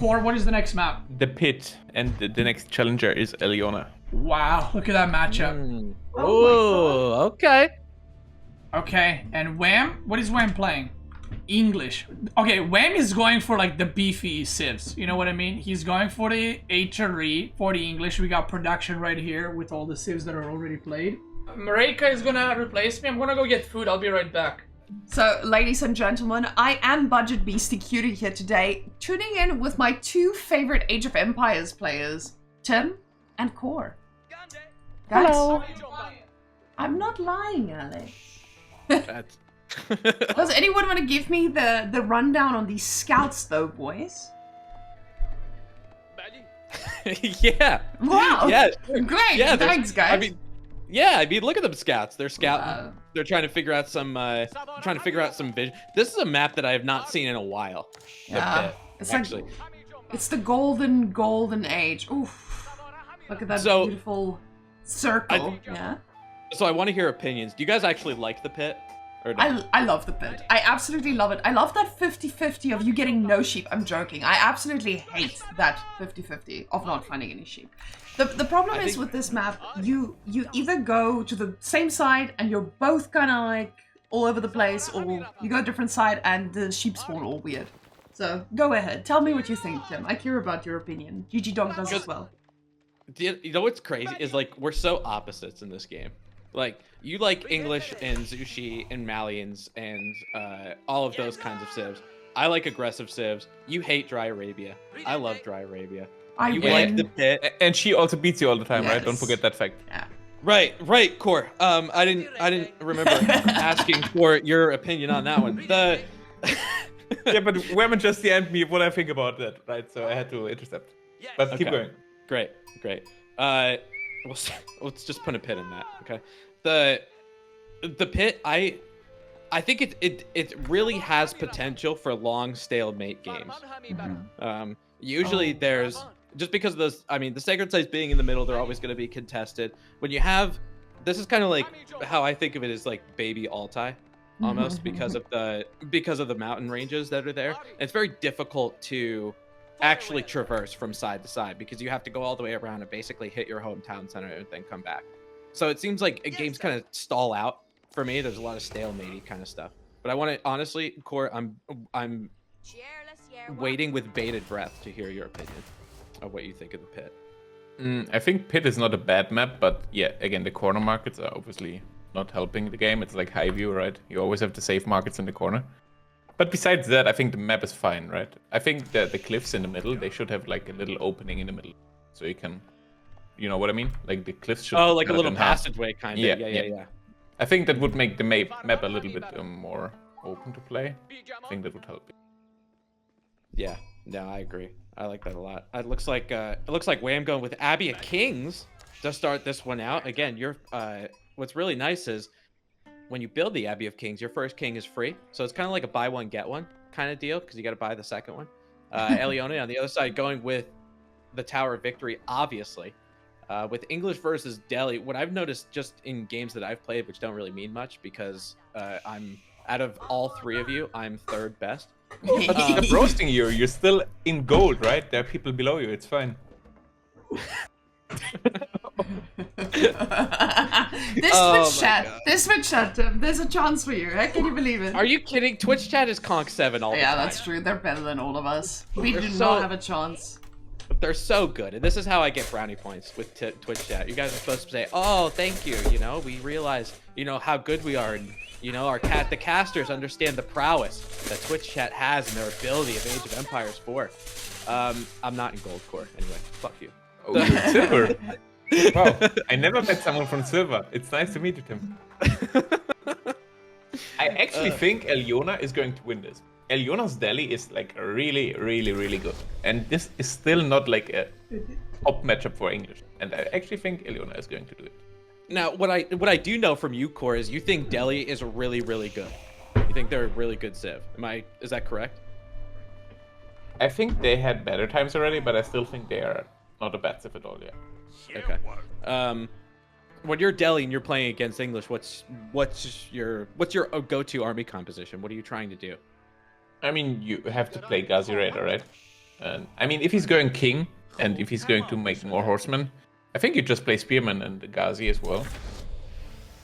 Core, what is the next map? The pit, and the next challenger is Eliona. Wow, look at that matchup. Oh, okay. Okay, and Wham? What is Wham playing? English. Okay, Wham is going for like the beefy civs. You know what I mean? He's going for the HRE, for the English. We got production right here with all the civs that are already played. Marika is gonna replace me. I'm gonna go get food. I'll be right back. So, ladies and gentlemen, I am Budget Beastyqt here today, tuning in with my two favorite Age of Empires players, Tim and Core. Guys, Hello. I'm not lying, Ali. That's... Does anyone want to give me the rundown on these scouts, though, boys? Yeah. Wow. Yeah. Great. Yeah, Thanks, guys. I mean, look at them scouts. They're scouting. They're trying to figure out some. Vision. This is a map that I have not seen in a while. Yeah. It's actually. like, it's the golden age. Oof. Look at that beautiful circle. Yeah. So I want to hear opinions. Do you guys actually like the pit? Or no? I love the pit. I absolutely love it. I love that 50-50 of you getting no sheep. I'm joking. I absolutely hate that 50-50 of not finding any sheep. The problem is with this map, you either go to the same side and you're both kind of like all over the place, or you go a different side and the sheep spawn all weird. So go ahead. Tell me what you think, Tim. I care about your opinion. GG Dog does as well. You know what's crazy is like we're so opposites in this game. Like you like English and Zushi and Malians and all of those kinds of civs. I like aggressive civs. You hate Dry Arabia. I love Dry Arabia. You like the pit, And she also beats you all the time, Yes. right? Don't forget that fact. Yeah. right, Core. I didn't remember asking for your opinion on that one. Yeah, but women just DM'd me what I think about that, right? So I had to intercept. But keep going. Great. Let's just put a pin in that. Okay. The pit, I think it really has potential for long stalemate games. Usually there's just because of those. I mean, the sacred sites being in the middle, they're always going to be contested. When you have, this is kind of like how I think of it as like baby Altai, almost because of the mountain ranges that are there. It's very difficult to actually traverse from side to side because you have to go all the way around and basically hit your hometown center and then come back. So it seems like games kind of stall out for me. There's a lot of stalematey kind of stuff. But I want to honestly, Core, I'm waiting with bated breath to hear your opinion of what you think of the pit. I think pit is not a bad map, but yeah, again, the corner markets are obviously not helping the game. It's like high view, right? You always have the safe markets in the corner. But besides that, I think the map is fine, right? I think that the cliffs in the middle, they should have like a little opening in the middle, so you can, you know what I mean? Like the cliffs should. Oh, like a little passageway kind of. Yeah. I think that would make the map a little bit more open to play. I think that would help. Yeah, no, I agree. I like that a lot. It looks like Wham going with Abbey of Kings to start this one out. Again, you're what's really nice is when you build the Abbey of Kings, your first king is free. So it's kind of like a buy one get one kind of deal because you got to buy the second one. Elione on the other side going with the Tower of Victory, obviously. With English versus Delhi, what I've noticed just in games that I've played, which don't really mean much because I'm out of all three of you, I'm third best. I'm roasting you. You're still in gold, right? There are people below you. It's fine. This Twitch chat, Tim, there's a chance for you. Can you believe it? Are you kidding? Twitch chat is Conk 7 all the time. Yeah, that's true. They're better than all of us. We do not have a chance. They're so good, and this is how I get brownie points with Twitch chat. You guys are supposed to say, "Oh, thank you." You know, we realize, you know, how good we are, and you know, the casters understand the prowess that Twitch chat has and their ability of Age of Empires 4. I'm not in gold core anyway. Fuck you. Oh, you're silver. Wow, I never met someone from silver. It's nice to meet you, Tim. I actually think Eliona is going to win this. Eliona's Delhi is like really, really, really good. And this is still not like a top matchup for English. And I actually think Eliona is going to do it. Now, what I do know from you, Core, is you think Delhi is really, really good. You think they're a really good civ. Is that correct? I think they had better times already, but I still think they are not a bad civ at all, yeah. Okay. When you're Delhi and you're playing against English, what's your go-to army composition? What are you trying to do? I mean, you have to play Ghazi Raider, right? And I mean, if he's going king, and if he's going to make more horsemen, I think you just play spearman and the Ghazi as well.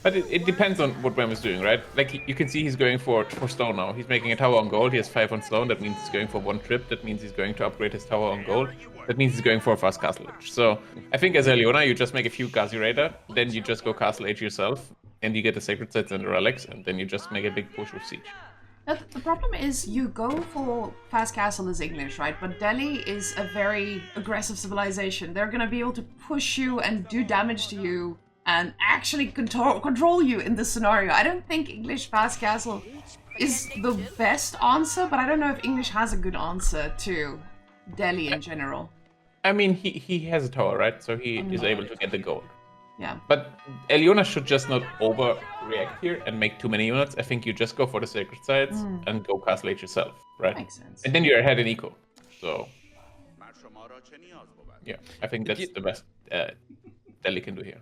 But it depends on what Wham is doing, right? Like, you can see he's going for stone now. He's making a tower on gold. He has 5 on stone. That means he's going for 1 trip. That means he's going to upgrade his tower on gold. That means he's going for a fast castle age. So I think as Eliona, you just make a few Ghazi Raider, then you just go castle age yourself, and you get the sacred sites and the relics, and then you just make a big push with siege. The problem is you go for fast castle as English, right? But Delhi is a very aggressive civilization. They're going to be able to push you and do damage to you and actually control you in this scenario. I don't think English fast castle is the best answer, but I don't know if English has a good answer to Delhi in general. I mean, he has a tower, right? So he is able to get the gold. Yeah. But Eliona should just not overreact here and make too many units. I think you just go for the sacred sites and go castle age yourself, right? Makes sense. And then you're ahead in eco. So yeah, I think that's the best Delhi can do here.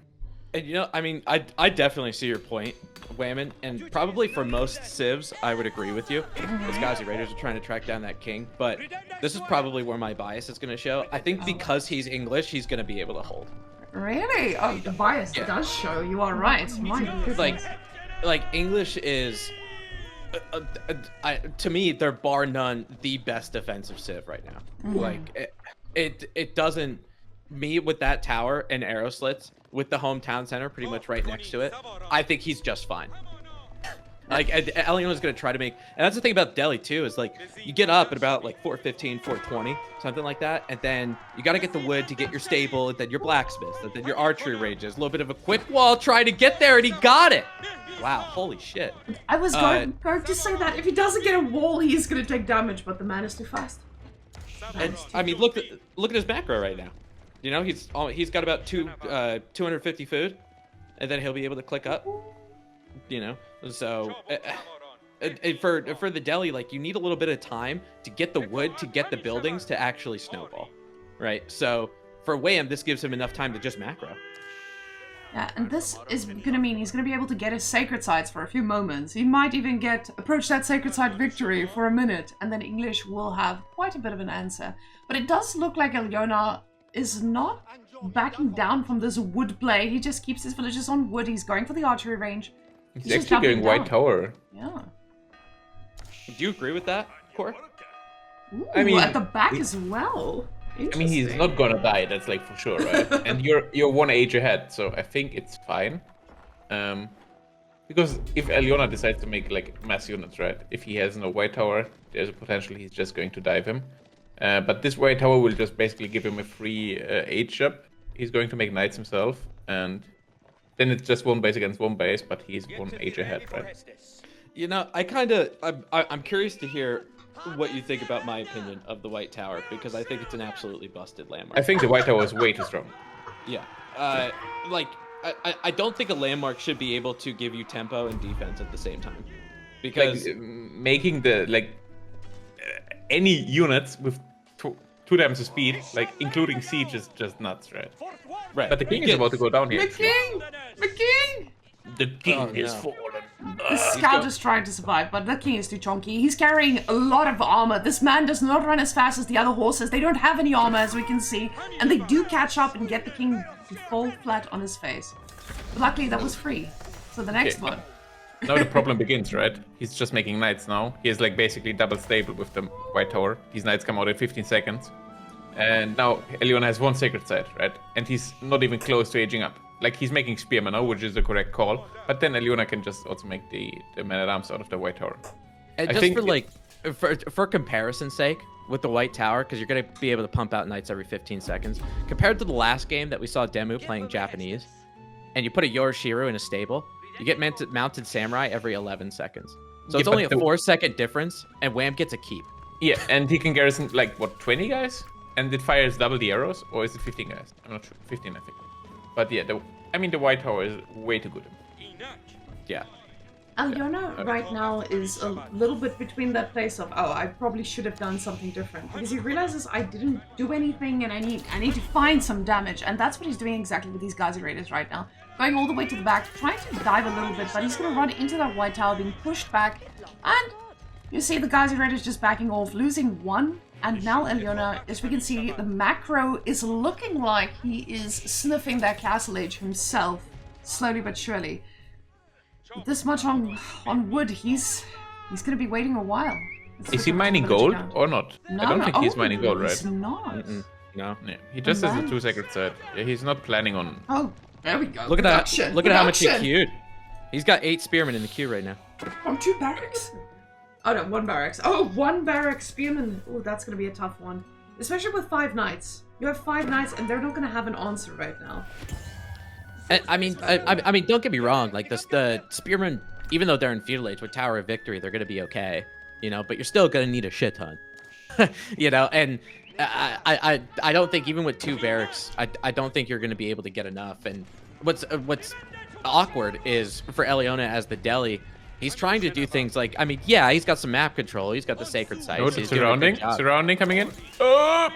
And you know, I mean, I definitely see your point, Whammon, and probably for most civs, I would agree with you. Those Ghazi Raiders are trying to track down that king, but this is probably where my bias is going to show. I think because he's English, he's going to be able to hold. Really? Oh, the bias does show. You are right. My goodness. Like English is, to me, they're bar none the best defensive civ right now. Like it doesn't meet with that tower and arrow slits with the hometown center pretty much right next to it. I think he's just fine. Like Eliona's gonna try to make, and that's the thing about Delhi too, is like you get up at about like 4:15, 4:20, something like that, and then you gotta get the wood to get your stable, and then your blacksmith, and then your archery ranges, a little bit of a quick wall, try to get there, and he got it. Wow, holy shit. I was going to say that if he doesn't get a wall, he's gonna take damage, but the man is too fast. And I mean, look at his macro right now. You know, he's got about 250 food, and then he'll be able to click up. You know, so for the Delhi, like, you need a little bit of time to get the wood, to get the buildings to actually snowball, right? So for Wham, this gives him enough time to just macro. Yeah, and this is gonna mean he's gonna be able to get his sacred sites for a few moments. He might even approach that sacred site victory for a minute, and then English will have quite a bit of an answer. But it does look like Eliona is not backing down from this wood play. He just keeps his villages on wood. He's going for the archery range. He's actually going white tower. Yeah. Do you agree with that, Core? Ooh, I mean, at the back as well. I mean, he's not gonna die. That's like for sure, right? And you're 1 age ahead, so I think it's fine. Because if Eliona decides to make like mass units, right? If he has no white tower, there's a potential he's just going to dive him. But this white tower will just basically give him a free age up. He's going to make knights himself, and then it's just 1 base against 1 base, but he's 1 age ahead, right? You know, I'm curious to hear what you think about my opinion of the White Tower, because I think it's an absolutely busted landmark. I think the white tower is way too strong. Yeah. Like, I don't think a landmark should be able to give you tempo and defense at the same time. Because like, making the any units with 2 times the speed, like including siege, is just nuts, right? Right. But the king is about to go down here. The king! The king! The king is no. fallen. The scout is trying to survive, but the king is too chonky. He's carrying a lot of armor. This man does not run as fast as the other horses. They don't have any armor, as we can see. And they do catch up and get the king to fall flat on his face. But luckily, that was free. So the next one. Now the problem begins, right? He's just making knights now. He is like basically double stable with the white tower. These knights come out in 15 seconds. And now Eliona has 1 sacred site, right? And he's not even close to aging up. Like, he's making spearmen now, which is the correct call. But then Eliona can just also make the man-at-arms out of the white tower. And just for comparison's sake, with the White Tower, because you're going to be able to pump out knights every 15 seconds, compared to the last game that we saw Demu playing Japanese, and you put a Yoroshiru in a stable, you get mounted samurai every 11 seconds. So it's only a 4-second difference, and Wham gets a keep. Yeah, and he can garrison, like, what, 20 guys? And it fires double the arrows? Or is it 15 guys? I'm not sure. 15, I think. But yeah, the white tower is way too good. Yeah. Eliona right now is a little bit between that place of, oh, I probably should have done something different. Because he realizes I didn't do anything and I need to find some damage. And that's what he's doing exactly with these Ghazi Raiders right now. Going all the way to the back, trying to dive a little bit, but he's going to run into that white tower, being pushed back. And you see the Ghazi Raiders just backing off, losing 1 And now Alyona, as we can see, the macro is looking like he is sniffing that castle age himself, slowly but surely. This much on wood, he's gonna be waiting a while. Is he mining gold or not? No, I don't think he's mining gold, right? He's not. No. Yeah, he just has a 2 sacred side. Yeah, he's not planning on. Oh, there we go. Look at that. Look at how much he Production. queued. He's got 8 spearmen in the queue right now. From 2 barracks? Oh no, 1 barracks. Oh, 1 barrack spearman. Oh, that's gonna be a tough one. Especially with 5 knights. You have 5 knights and they're not gonna have an answer right now. And, I mean, don't get me wrong. Like the spearmen, even though they're in feudal age with Tower of Victory, they're gonna be okay. You know, but you're still gonna need a shit ton. You know, and I don't think even with 2 barracks, I don't think you're gonna be able to get enough. And what's awkward is for Alyona as the deli. He's trying to do things like, I mean, yeah, he's got some map control. He's got the sacred sites. No, the he's doing a good job. surrounding coming in. Oh!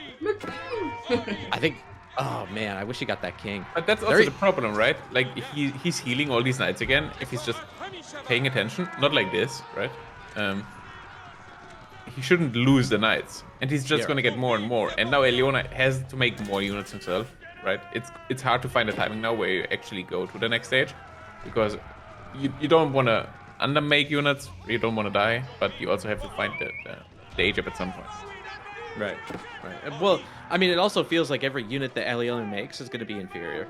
I think, oh man, I wish he got that king. But that's also the problem, right? Like he's healing all these knights again if he's just paying attention. Not like this, right? He shouldn't lose the knights, and he's just gonna get more and more. And now Alyona has to make more units himself, right? It's hard to find a timing now where you actually go to the next stage, because you don't want to undermake units, you don't want to die, but you also have to find the age up at some point. Right. Well, I mean, it also feels like every unit that Alyona makes is going to be inferior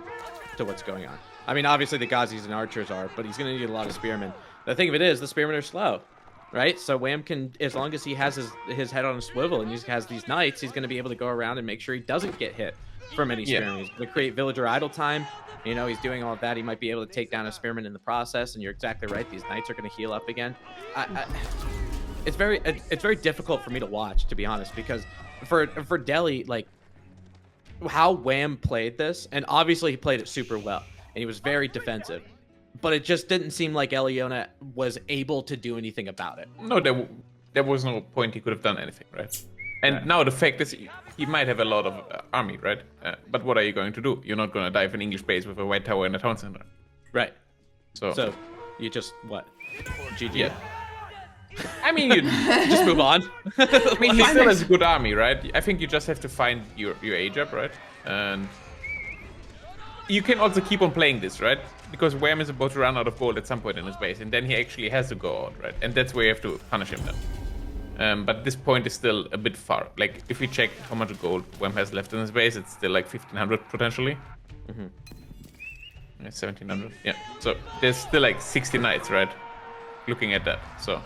to what's going on. I mean, obviously the Gazis and archers are, but he's going to need a lot of spearmen. The thing of it is, the spearmen are slow, right? So Wham can, as long as he has his head on a swivel and he has these knights, he's going to be able to go around and make sure he doesn't get hit from any spearmen. He's going to create villager idle time. You know, he's doing all of that. He might be able to take down a spearman in the process, and you're exactly right. These knights are going to heal up again. It's very difficult for me to watch, to be honest, because for Delhi, like how Wham played this, and obviously he played it super well, and he was very defensive, but it just didn't seem like Alyona was able to do anything about it. No, there was no point he could have done anything, right? And now the fact is, he might have a lot of army, right? But what are you going to do? You're not going to dive an English base with a white tower and a town center. Right. So you just, what? GG? Yeah. I mean, you Just move on. I mean, he still has a good army, right? I think you just have to find your age up, right? And you can also keep on playing this, right? Because Wham is about to run out of gold at some point in his base, and then he actually has to go out, right? And that's where you have to punish him then. But this point is still a bit far. Like, if we check how much gold Wham has left in his base, it's still like 1,500 potentially. Yeah, 1,700. Yeah. So there's still like 60 knights, right? Looking at that. So.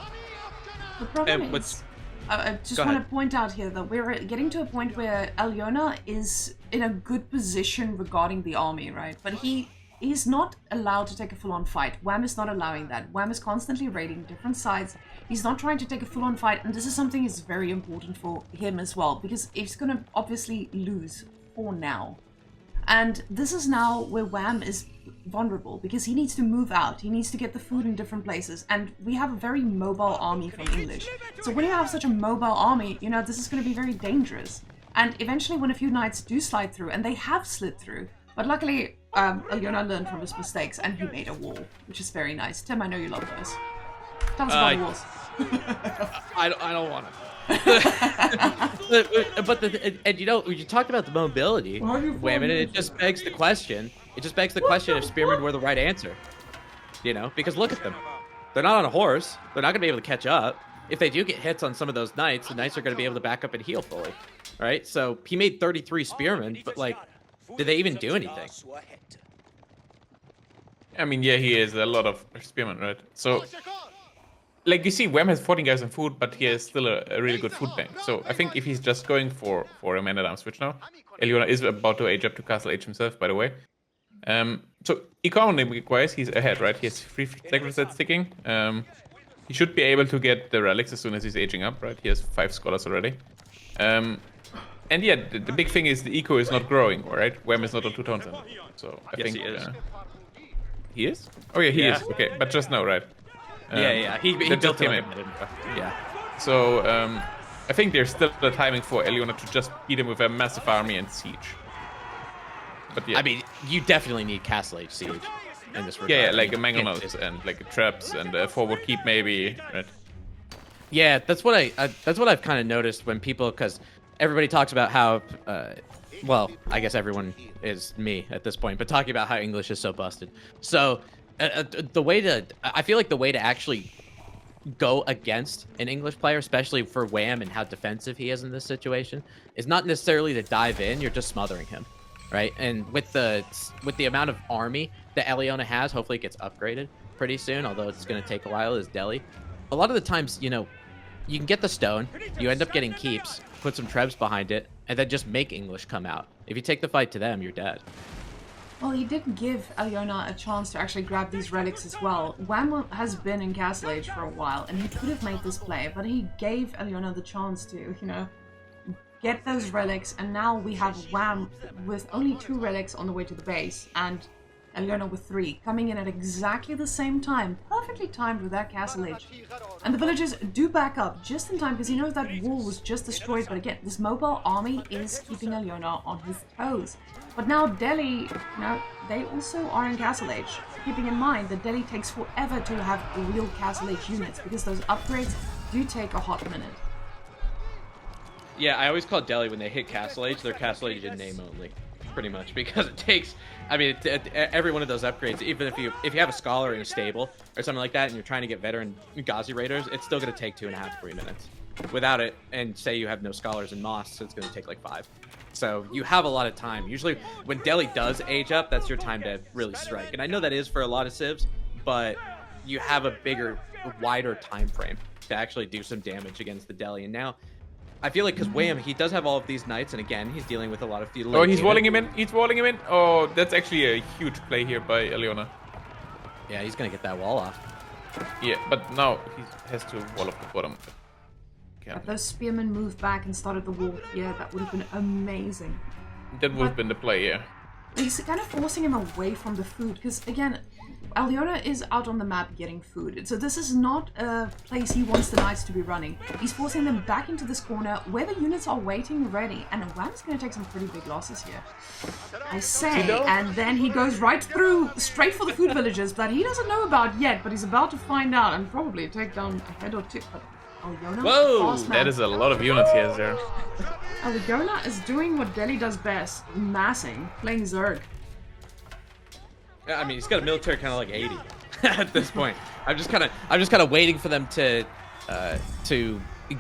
The problem is, I just want to point out here that we're getting to a point where Alyona is in a good position regarding the army, right? But he's not allowed to take a full-on fight. Wham is not allowing that. Wham is constantly raiding different sides. He's not trying to take a full-on fight, and this is something that's very important for him as well, because he's going to obviously lose for now. And this is now where Wham is vulnerable, because he needs to move out. He needs to get the food in different places, and we have a very mobile army from English. So when you have such a mobile army, you know, this is going to be very dangerous. And eventually when a few knights do slide through, and they have slid through, but luckily Alyona learned from his mistakes, and he made a wall, which is very nice. Tim, I know you love those. Tell us about walls. I don't want to. And you know, you talked about the mobility. Wait a minute, it just begs the question. It just begs the question if spearmen were the right answer. You know, because look at them. They're not on a horse. They're not going to be able to catch up. If they do get hits on some of those knights, the knights are going to be able to back up and heal fully. Right? So he made 33 spearmen, but like, did they even do anything? I mean, yeah, he has a lot of spearmen, right? So, like you see, Wham has 14 guys on food, but he has still a really good food bank. So I think if he's just going for a man-at-arms switch now, Alyona is about to age up to Castle Age himself, by the way. So economic-wise, he's ahead, right? He has 3 sacred sets ticking. He should be able to get the relics as soon as he's aging up, right? He has 5 scholars already. And yeah, the big thing is the eco is not growing, right? Wham is not on 2 towns. So I think he is. He is? Oh yeah, he is. Okay, but just now, right? Yeah. He just came in. Yeah. So I think there's still the timing for Alyona to just beat him with a massive army and siege. But yeah. I mean, you definitely need Castle Age siege in this regard. Yeah, like a mangonels and like traps and a forward keep maybe, right? Yeah, that's what I've kind of noticed when people, because everybody talks about how, well, I guess everyone is me at this point, but talking about how English is so busted. So I feel like the way to actually go against an English player, especially for Wham and how defensive he is in this situation, is not necessarily to dive in. You're just smothering him, right? And with the amount of army that Eliona has, hopefully it gets upgraded pretty soon, although it's going to take a while, is Delhi. A lot of the times, you know, you can get the stone, you end up getting keeps, put some trebs behind it, and then just make English come out. If you take the fight to them, you're dead. Well, he did give Eliona a chance to actually grab these relics as well. Wham has been in Castle Age for a while, and he could have made this play, but he gave Eliona the chance to, you know, get those relics, and now we have Wham with only 2 relics on the way to the base, and Eliona with 3, coming in at exactly the same time, perfectly timed with that Castle Age. And the villagers do back up just in time, because he knows that wall was just destroyed, but again, this mobile army is keeping Eliona on his toes. But now Delhi, you know, they also are in Castle Age, keeping in mind that Delhi takes forever to have real Castle Age units, because those upgrades do take a hot minute. Yeah, I always call Delhi when they hit Castle Age, they're Castle Age in name only, pretty much, because it takes, I mean, every one of those upgrades, even if you have a scholar in a stable or something like that, and you're trying to get veteran Ghazi raiders, it's still going to take 2.5 to 3 minutes. Without it, and say you have no scholars in Moss, it's going to take like 5. So you have a lot of time. Usually when Delhi does age up, that's your time to really strike. And I know that is for a lot of civs, but you have a bigger, wider time frame to actually do some damage against the Delhi. And now I feel like because Wham, he does have all of these knights, and again, he's dealing with a lot of feudal. Oh, he's walling him in. He's walling him in. Oh, that's actually a huge play here by Eliona. Yeah, he's going to get that wall off. Yeah, but now he has to wall off the bottom. If those spearmen moved back and started the wall here, that would have been amazing. That would have been the play, yeah. He's kind of forcing him away from the food, because again, Eliona is out on the map getting food. So this is not a place he wants the knights to be running. He's forcing them back into this corner where the units are waiting ready. And Wham's going to take some pretty big losses here, I say. And then he goes right through, straight for the food villagers that he doesn't know about yet, but he's about to find out and probably take down a head or 2. But Eliona, whoa! That is a lot of units he has there. Eliona is doing what Delhi does best, massing, playing Zerg. I mean, he's got a military kind of like 80 at this point. I'm just kind of waiting for them to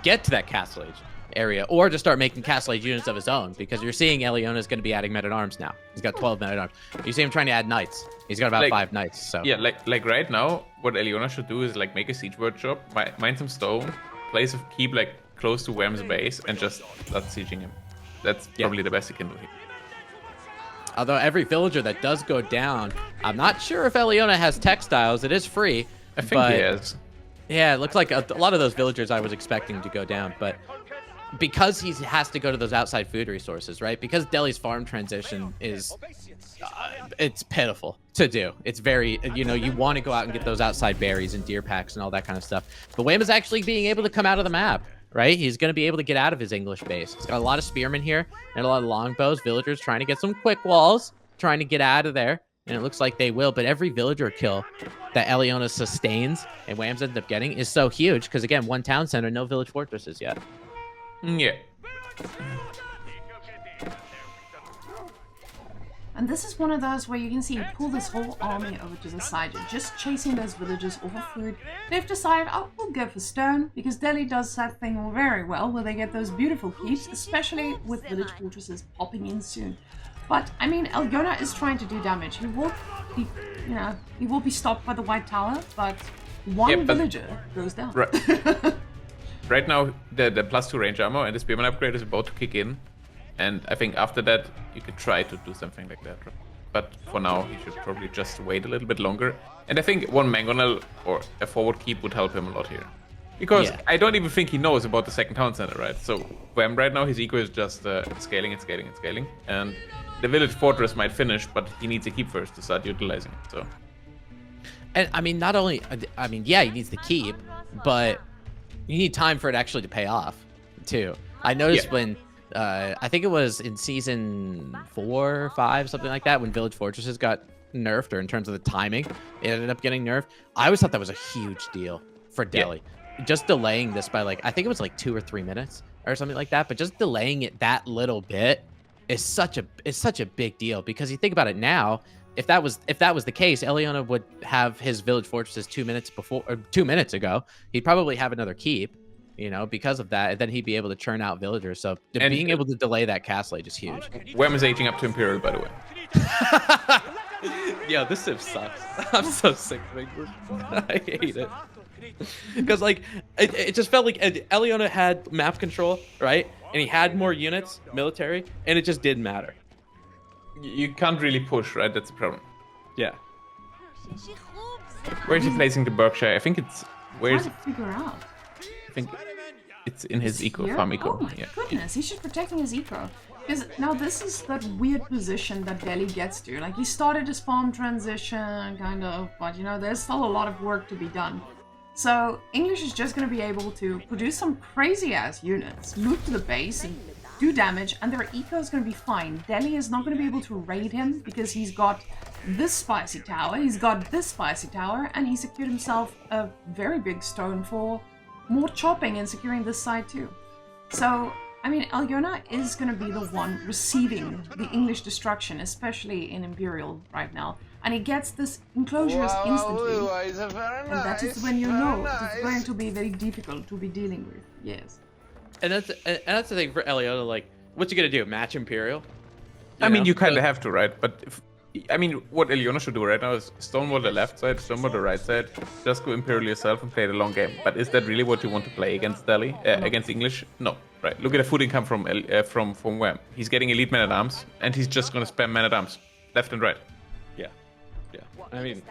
get to that Castle Age area, or to start making Castle Age units of his own, because you're seeing Eliona is going to be adding men-at-arms now. He's got 12 men-at-arms. You see him trying to add knights. He's got about like, 5 knights. So yeah, like right now, what Eliona should do is like make a siege workshop, mine some stone, place a keep like close to Wham's base, and just start sieging him. That's probably the best he can do here. Although every villager that does go down, I'm not sure if Eliona has textiles. It is free. I think he has. Yeah, it looks like a lot of those villagers I was expecting to go down, but because he has to go to those outside food resources, right? Because Delhi's farm transition is, it's pitiful to do. It's very, you know, you want to go out and get those outside berries and deer packs and all that kind of stuff. But Wham is actually being able to come out of the map, right? He's going to be able to get out of his English base. He's got a lot of spearmen here and a lot of longbows, villagers trying to get some quick walls, trying to get out of there. And it looks like they will, but every villager kill that Eliona sustains and Wham's ended up getting is so huge because, again, 1 town center, no village fortresses yet. Yeah. And this is one of those where you can see you pull this whole army over to the side. You're just chasing those villagers off of food. They've decided, oh, we'll go for stone, because Delhi does that thing very well, where they get those beautiful keeps, especially with village fortresses popping in soon. But, I mean, Eliona is trying to do damage. He will be, you know, he will be stopped by the White Tower, but one villager goes down. Right. Right now, the +2 range armor and the spearman upgrade is about to kick in. And I think after that, you could try to do something like that. But for now, he should probably just wait a little bit longer. And I think one mangonel or a forward keep would help him a lot here. Because I don't even think he knows about the second town center, right? So Wham right now, his eco is just scaling and scaling and scaling. And the village fortress might finish, but he needs a keep first to start utilizing it, so. And I mean, not only, I mean, yeah, he needs the keep, but you need time for it actually to pay off, too. I noticed when, I think it was in season 4 or 5, something like that, when village fortresses got nerfed, or in terms of the timing, it ended up getting nerfed. I always thought that was a huge deal for Delhi. Just delaying this by, like, I think it was like 2 or 3 minutes or something like that. But just delaying it that little bit is such a big deal, because you think about it now. If that was the case, Eliona would have his village fortresses 2 minutes before, or 2 minutes ago. He'd probably have another keep, you know, because of that, and then he'd be able to churn out villagers. So being able to delay that castle age is huge. Wham is aging up to Imperial, by the way. Yeah, this civ sucks. I'm so sick of it. I hate it. Because like it just felt like Eliona had map control, right? And he had more units, military, and it just didn't matter. You can't really push, right? That's the problem. Yeah. Where is he placing the Berkshire? I think it's where is Trying to figure out. I think it's in his eco Here? farm eco. Oh my Yeah. goodness, he's just protecting his eco. Because now this is that weird position that Delhi gets to. Like, he started his farm transition, kind of, but you know, there's still a lot of work to be done. So English is just going to be able to produce some crazy-ass units, move to the base, and do damage, and their eco is going to be fine. Delhi is not going to be able to raid him because he's got this spicy tower, he's got this spicy tower, and he secured himself a very big stone for more chopping and securing this side too. So, I mean, Eliona is going to be the one receiving the English destruction, especially in Imperial right now. And he gets this enclosures instantly. And that is when you know it's going to be very difficult to be dealing with. Yes. And that's the thing for Eliona. Like, what's he gonna do? Match Imperial? I mean, you kind of have to, right? But I mean, what Eliona should do right now is stonewall the left side, stonewall the right side, just go Imperial yourself and play the long game. But is that really what you want to play against Delhi? Against English? No, right? Look at the food income from Wham. He's getting elite men at arms, and he's just gonna spam men at arms, left and right. Yeah. I mean,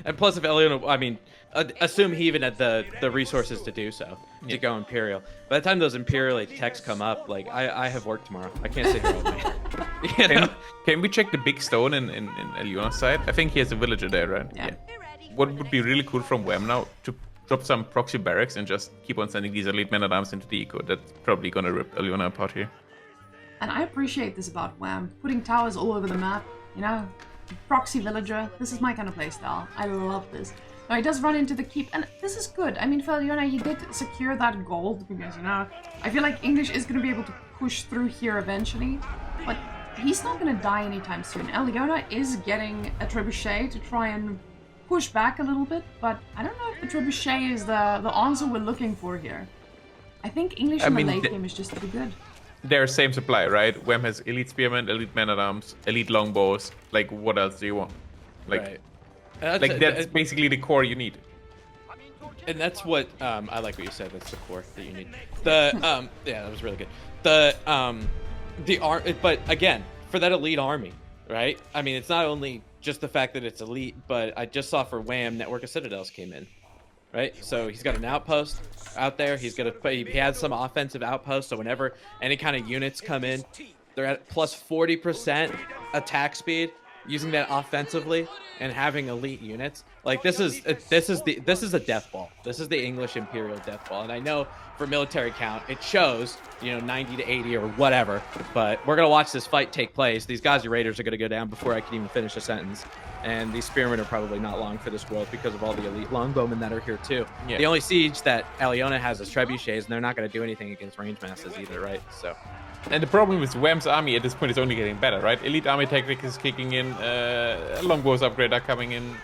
and plus if Eliona, I mean, assume he even had the resources to do so, to go Imperial. By the time those Imperial techs come up, like, I have work tomorrow. I can't sit here all day. You know? Can we check the big stone in Eliona's side? I think he has a villager there, right? Yeah. What would be really cool from Wham now to drop some proxy barracks and just keep on sending these elite men at arms into the eco. That's probably gonna rip Eliona apart here. And I appreciate this about Wham, putting towers all over the map, you know? Proxy villager, this is my kind of playstyle. I love this. Now he does run into the keep, and this is good. I mean, for Eliona, he did secure that gold, because, you know, I feel like English is going to be able to push through here eventually, but he's not going to die anytime soon. Eliona is getting a trebuchet to try and push back a little bit, but I don't know if the trebuchet is the answer we're looking for here. I think English in the late game is just too good. They're same supply, right? Wham has elite spearmen, elite men at arms, elite longbows. Like, what else do you want? Like, right. That's basically the core you need. And that's what I like what you said. That's the core that you need. The yeah, that was really good. But again, for that elite army, right? I mean, it's not only just the fact that it's elite, but I just saw for Wham, Network of Citadels came in. Right, so he's got an outpost out there. He had some offensive outposts, so whenever any kind of units come in, they're at plus 40% attack speed, using that offensively and having elite units. Like, this is a death ball. This is the English Imperial death ball, and I know for military count it shows, you know, 90 to 80 or whatever. But we're gonna watch this fight take place. These Ghazi Raiders are gonna go down before I can even finish a sentence. And these spearmen are probably not long for this world because of all the elite longbowmen that are here too. Yeah. The only siege that Eliona has is trebuchets, and they're not going to do anything against range masses either, right? So, and the problem with Wham's army at this point is only getting better, right? Elite army tactic is kicking in, longbows upgrade are coming in.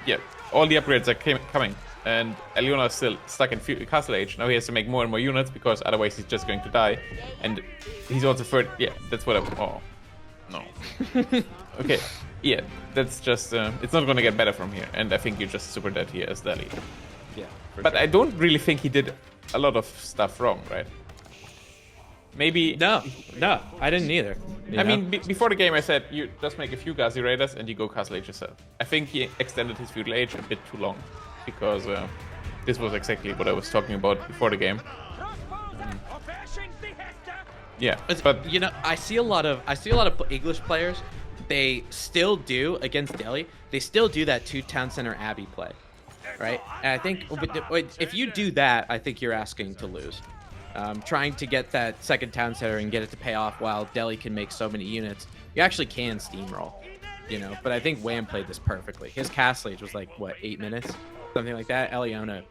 Yeah, all the upgrades are coming, and Eliona is still stuck in castle age. Now he has to make more and more units because otherwise he's just going to die. And he's also third. Yeah, that's what I. Oh, no. Okay. Yeah, that's just, it's not going to get better from here. And I think you're just super dead here as Delhi. Yeah. But sure. I don't really think he did a lot of stuff wrong, right? Maybe... No, I didn't either. I mean, before the game I said, you just make a few Ghazi Raiders and you go Castle Age yourself. I think he extended his feudal age a bit too long. Because this was exactly what I was talking about before the game. Yeah, but... You know, I see a lot of English players. They still do, against Delhi, they still do that 2 town center abbey play, right? And I think if you do that, I think you're asking to lose. Trying to get that second town center and get it to pay off while Delhi can make so many units, you actually can steamroll, you know? But I think Wham played this perfectly. His castle age was like, what, 8 minutes? Something like that. Eliona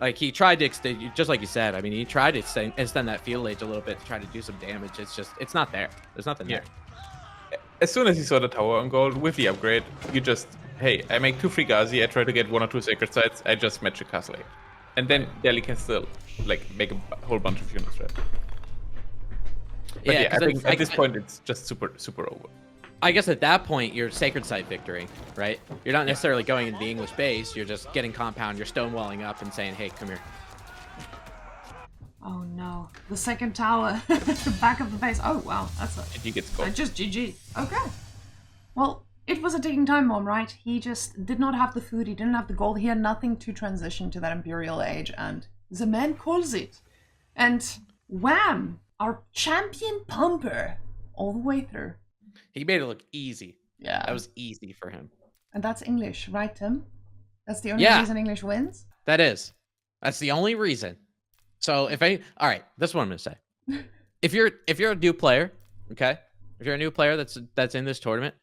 Like he tried to extend, just like you said. I mean, he tried to extend that field age a little bit to try to do some damage. It's not there. There's nothing there. As soon as you saw the tower on gold with the upgrade, you just, hey, I make 2 free Ghazi, I try to get 1 or 2 sacred sites, I just match a castle. And then Delhi can still like make a whole bunch of units, right? But yeah, I think at this point it's just super over. I guess at that point, you're sacred site victory, right? You're not necessarily going into the English base. You're just getting compound. You're stonewalling up and saying, hey, come here. Oh no, the second tower, the back of the base. Oh wow, that's a. And he gets gold. Just GG. Okay. Well, it was a ticking time bomb, right? He just did not have the food. He didn't have the gold. He had nothing to transition to that Imperial age, and the man calls it. And wham! Our champion pumper all the way through. He made it look easy. Yeah. That was easy for him. And that's English, right, Tim? That's the only Yeah. reason English wins? That is. That's the only reason. So all right, this is what I'm gonna say. If you're a new player, okay? If you're a new player that's in this tournament,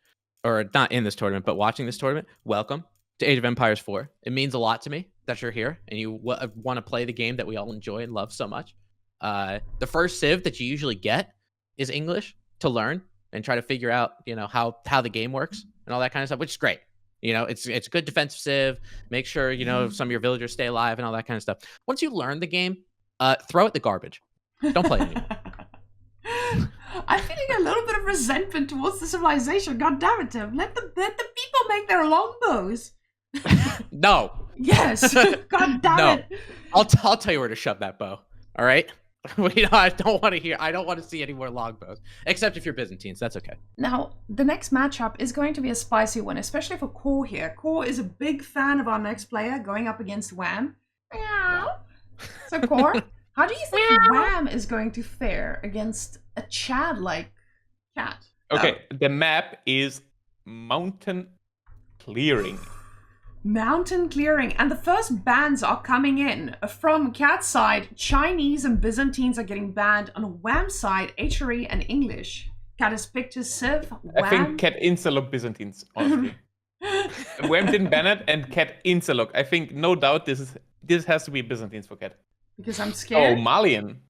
or not in this tournament, but watching this tournament, welcome to Age of Empires 4. It means a lot to me that you're here and you want to play the game that we all enjoy and love so much. The first civ that you usually get is English to learn and try to figure out, how the game works and all that kind of stuff, which is great. It's good defensive civ. Make sure, some of your villagers stay alive and all that kind of stuff. Once you learn the game, throw it the garbage. Don't play it anymore. I'm feeling a little bit of resentment towards the civilization. God damn it, Tim. Let the people make their longbows. No. Yes. God damn it. I'll tell you where to shove that bow. All right. I don't want to see any more longbows, except if you're Byzantines. That's okay. Now, the next matchup is going to be a spicy one, especially for Core here. Core is a big fan of our next player going up against Wham. Meow. So, Core, how do you think Wham is going to fare against a Chad-like cat? Okay, the map is mountain clearing. Mountain clearing, and the first bans are coming in. From Cat's side, Chinese and Byzantines are getting banned. On Wham's side, HRE and English. Cat has picked his civ. Wham. I think Cat insta-lock Byzantines, honestly. Wham didn't ban it, and Cat insta-lock. I think, no doubt, this has to be Byzantines for Cat. Because I'm scared. Oh, Malian.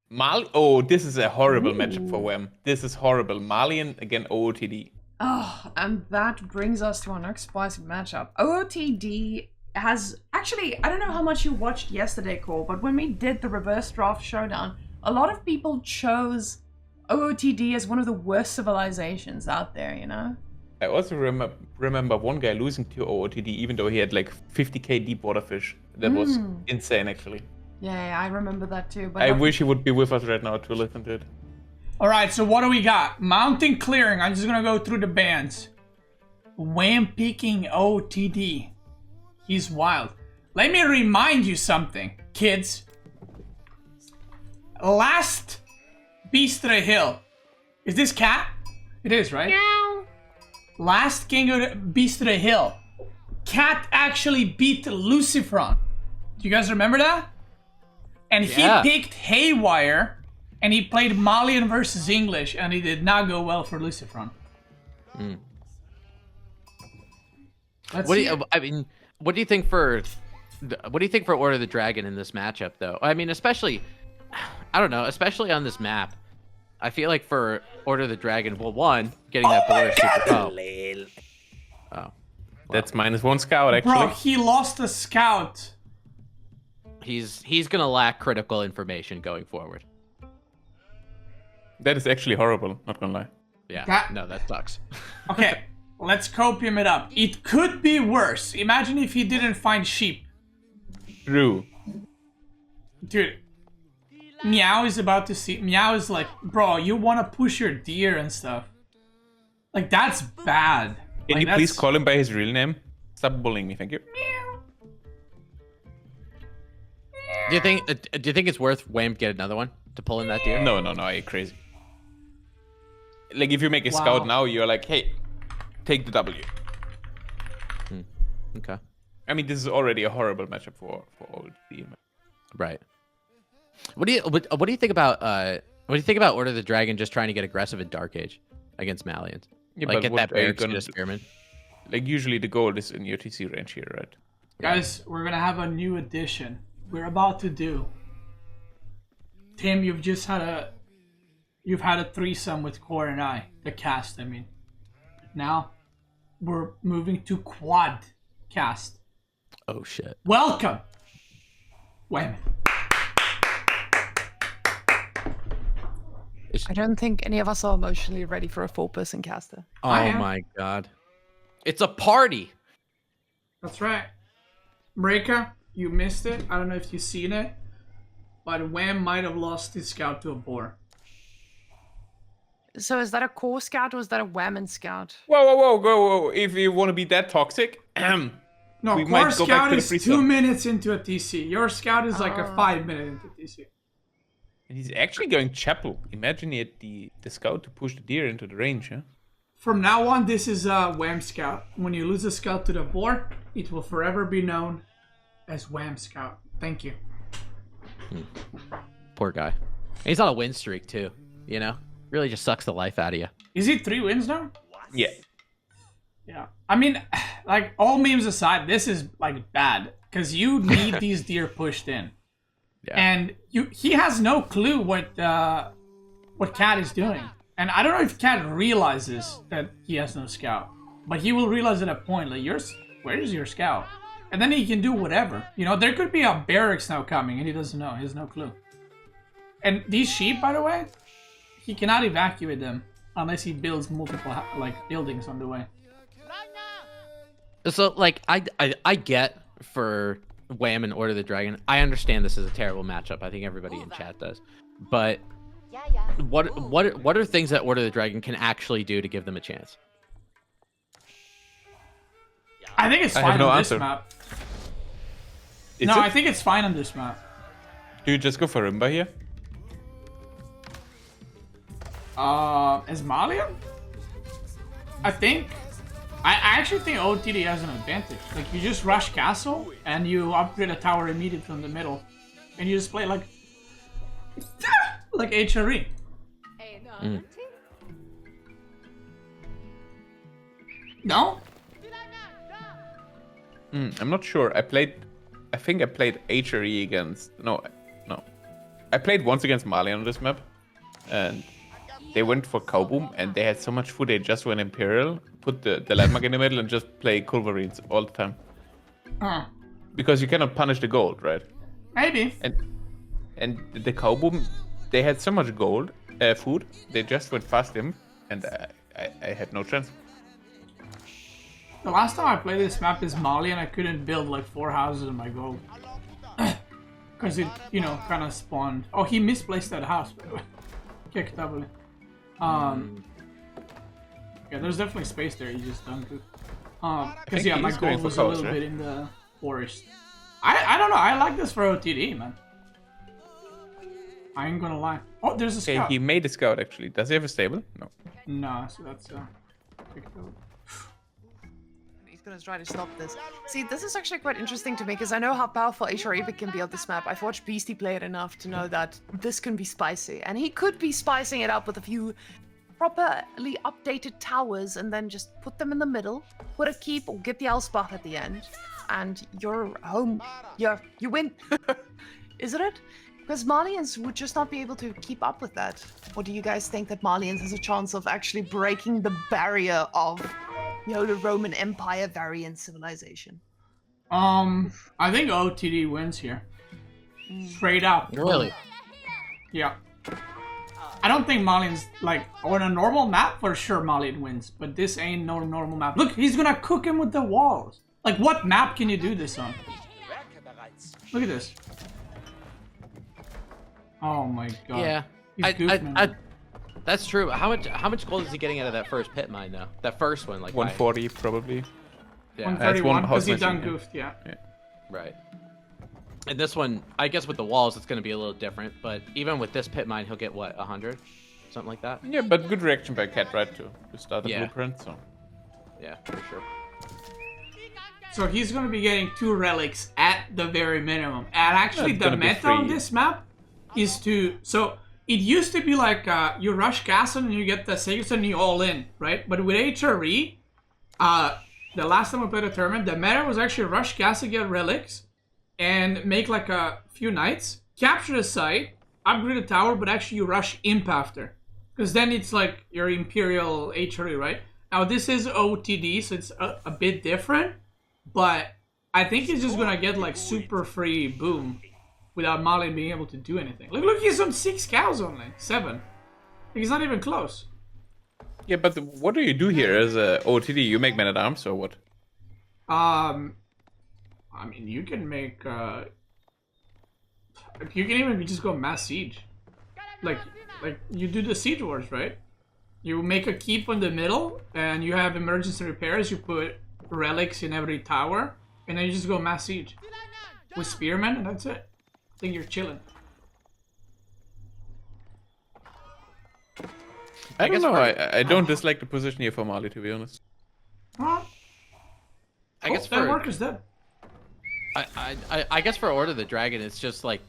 Oh, this is a horrible matchup for Wham. This is horrible. Malian again OOTD. Oh, and that brings us to our next spicy matchup. OOTD has... Actually, I don't know how much you watched yesterday, Cole, but when we did the reverse draft showdown, a lot of people chose OOTD as one of the worst civilizations out there, I also remember one guy losing to OOTD, even though he had like 50k deep water fish. That was insane, actually. Yeah, I remember that too. But I wish he would be with us right now to listen to it. Alright, so what do we got? Mountain clearing. I'm just gonna go through the bands. Wham picking OTD. He's wild. Let me remind you something, kids. Last Beastyqt Hill. Is this Cat? It is, right? Meow. Last King of Beastyqt Hill. Cat actually beat Lucifron. Do you guys remember that? And he picked Haywire. And he played Malian versus English, and it did not go well for Lucifron. What do you think for Order of the Dragon in this matchup, though? I mean, especially on this map. I feel like for Order of the Dragon, well, one, getting that Boris super. Oh, that's -1 scout, actually. Bro, he lost a scout. He's gonna lack critical information going forward. That is actually horrible, not gonna lie. Yeah, that sucks. Okay, let's copium it up. It could be worse. Imagine if he didn't find sheep. True. Dude, Meow is about to see... Meow is like, bro, you want to push your deer and stuff. Like, that's bad. Can you please call him by his real name? Stop bullying me, thank you. Do you think it's worth Wham get another one to pull in that deer? No, are you crazy? Like, if you make a scout now, you're like, hey, take the W. Okay. I mean, this is already a horrible matchup for old team. Right. What do you think about Order of the Dragon just trying to get aggressive in Dark Age against Malians? Yeah, like, but get that barracks to a spearman? Like, usually the gold is in your TC range here, right? Guys, we're gonna have a new addition. we're about to do. Tim, you've had a threesome with Core and I, the cast, I mean. Now, we're moving to quad cast. Oh shit. Welcome! Wham. I don't think any of us are emotionally ready for a 4-person caster. Oh am. my god. It's a party! That's right. Breaker, you missed it. I don't know if you've seen it. But Wham might have lost his scout to a boar. So is that a core scout or is that a whammon scout? Whoa. If you want to be that toxic, No, we Core might go back scout to the is free 2 zone. minutes into a TC. Your scout is like a 5-minute into TC. And he's actually going chapel. Imagine he had the scout to push the deer into the range, huh? From now on, this is a Wham scout. When you lose a scout to the boar, it will forever be known as Wham scout. Thank you. Poor guy. He's on a win streak too, you know? Really just sucks the life out of you. Is it 3 wins now? Yeah. Yeah. I mean, like, all memes aside, this is, like, bad. Because you need these deer pushed in. Yeah. And he has no clue what Cat is doing. And I don't know if Cat realizes that he has no scout. But he will realize at a point, like, where is your scout? And then he can do whatever. You know, there could be a barracks now coming and he doesn't know. He has no clue. And these sheep, by the way, he cannot evacuate them unless he builds multiple, like, buildings on the way. So, like, I get for Wham and Order the Dragon, I understand this is a terrible matchup. I think everybody in chat does. But what are things that Order the Dragon can actually do to give them a chance? I think it's I fine have no on this answer. map. Is No, it? I think it's fine on this map. Do you just go for Rimba here? As Malian? I actually think OTD has an advantage. Like, you just rush castle, and you upgrade a tower immediately from the middle. And you just play like... like HRE. No? I'm not sure. I think I played HRE against... No. I played once against Mali on this map. And they went for Cowboom, and they had so much food, they just went Imperial, put the landmark in the middle, and just play Culverines all the time. Because you cannot punish the gold, right? Maybe. And the Cowboom, they had so much gold, food, they just went fast him, and I had no chance. The last time I played this map is Mali, and I couldn't build like 4 houses in my gold. Because it, you know, kind of spawned. Oh, he misplaced that house, by the way. Kick double. Yeah, there's definitely space there. You just don't do. Because yeah, my he's going gold for was a coast, little right? bit in the forest. I don't know. I like this for OTD, man. I ain't gonna lie. Oh, there's a Okay, scout. he made a scout actually. Does he have a stable? No. No, so that's kick double. He's gonna try to stop this. See, this is actually quite interesting to me because I know how powerful HRE can be on this map. I've watched Beasty play it enough to know that this can be spicy. And he could be spicing it up with a few properly updated towers and then just put them in the middle, put a keep or get the Elspeth at the end, and you're home. You win. Isn't it? Because Malians would just not be able to keep up with that. Or do you guys think that Malians has a chance of actually breaking the barrier of, you know, the Roman Empire variant civilization? I think OTD wins here. Straight up. Really? Yeah. I don't think Malian's, like, on a normal map, for sure Malian wins. But this ain't no normal map. Look, he's gonna cook him with the walls. Like, what map can you do this on? Look at this. Oh my god. Yeah. He's goofing. That's true. How much gold is he getting out of that first pit mine though? That first one, like 140 probably. Yeah. 131, because he house done mission, goofed, yeah. Right. And this one, I guess with the walls, it's going to be a little different. But even with this pit mine, he'll get what, 100, something like that. Yeah, but good reaction by Cat, right? To start the Yeah. blueprint. So Yeah, for sure. So he's gonna be getting 2 relics at the very minimum. And actually, That's the gonna be meta on free. this map is to... So, it used to be like, you rush castle and you get the sacred and you all in, right? But with HRE, the last time we played a tournament, the meta was actually rush castle, get relics, and make like a few knights, capture the site, upgrade the tower, but actually you rush imp after. Because then it's like your Imperial HRE, right? Now this is OTD, so it's a bit different, but I think he's just gonna get like super free boom without Mali being able to do anything. Look, he's on 6 cows only, 7. He's not even close. Yeah, but what do you do here as a OTD? You make men-at-arms or what? I mean, you can make, you can even just go mass siege. Like you do the siege wars, right? You make a keep in the middle, and you have emergency repairs. You put relics in every tower, and then you just go mass siege with spearmen, and that's it. I think you're chilling. I don't know. I don't dislike the position here for Mali, to be honest. Huh? I guess that for work is dead. I guess for Order of the Dragon, it's just like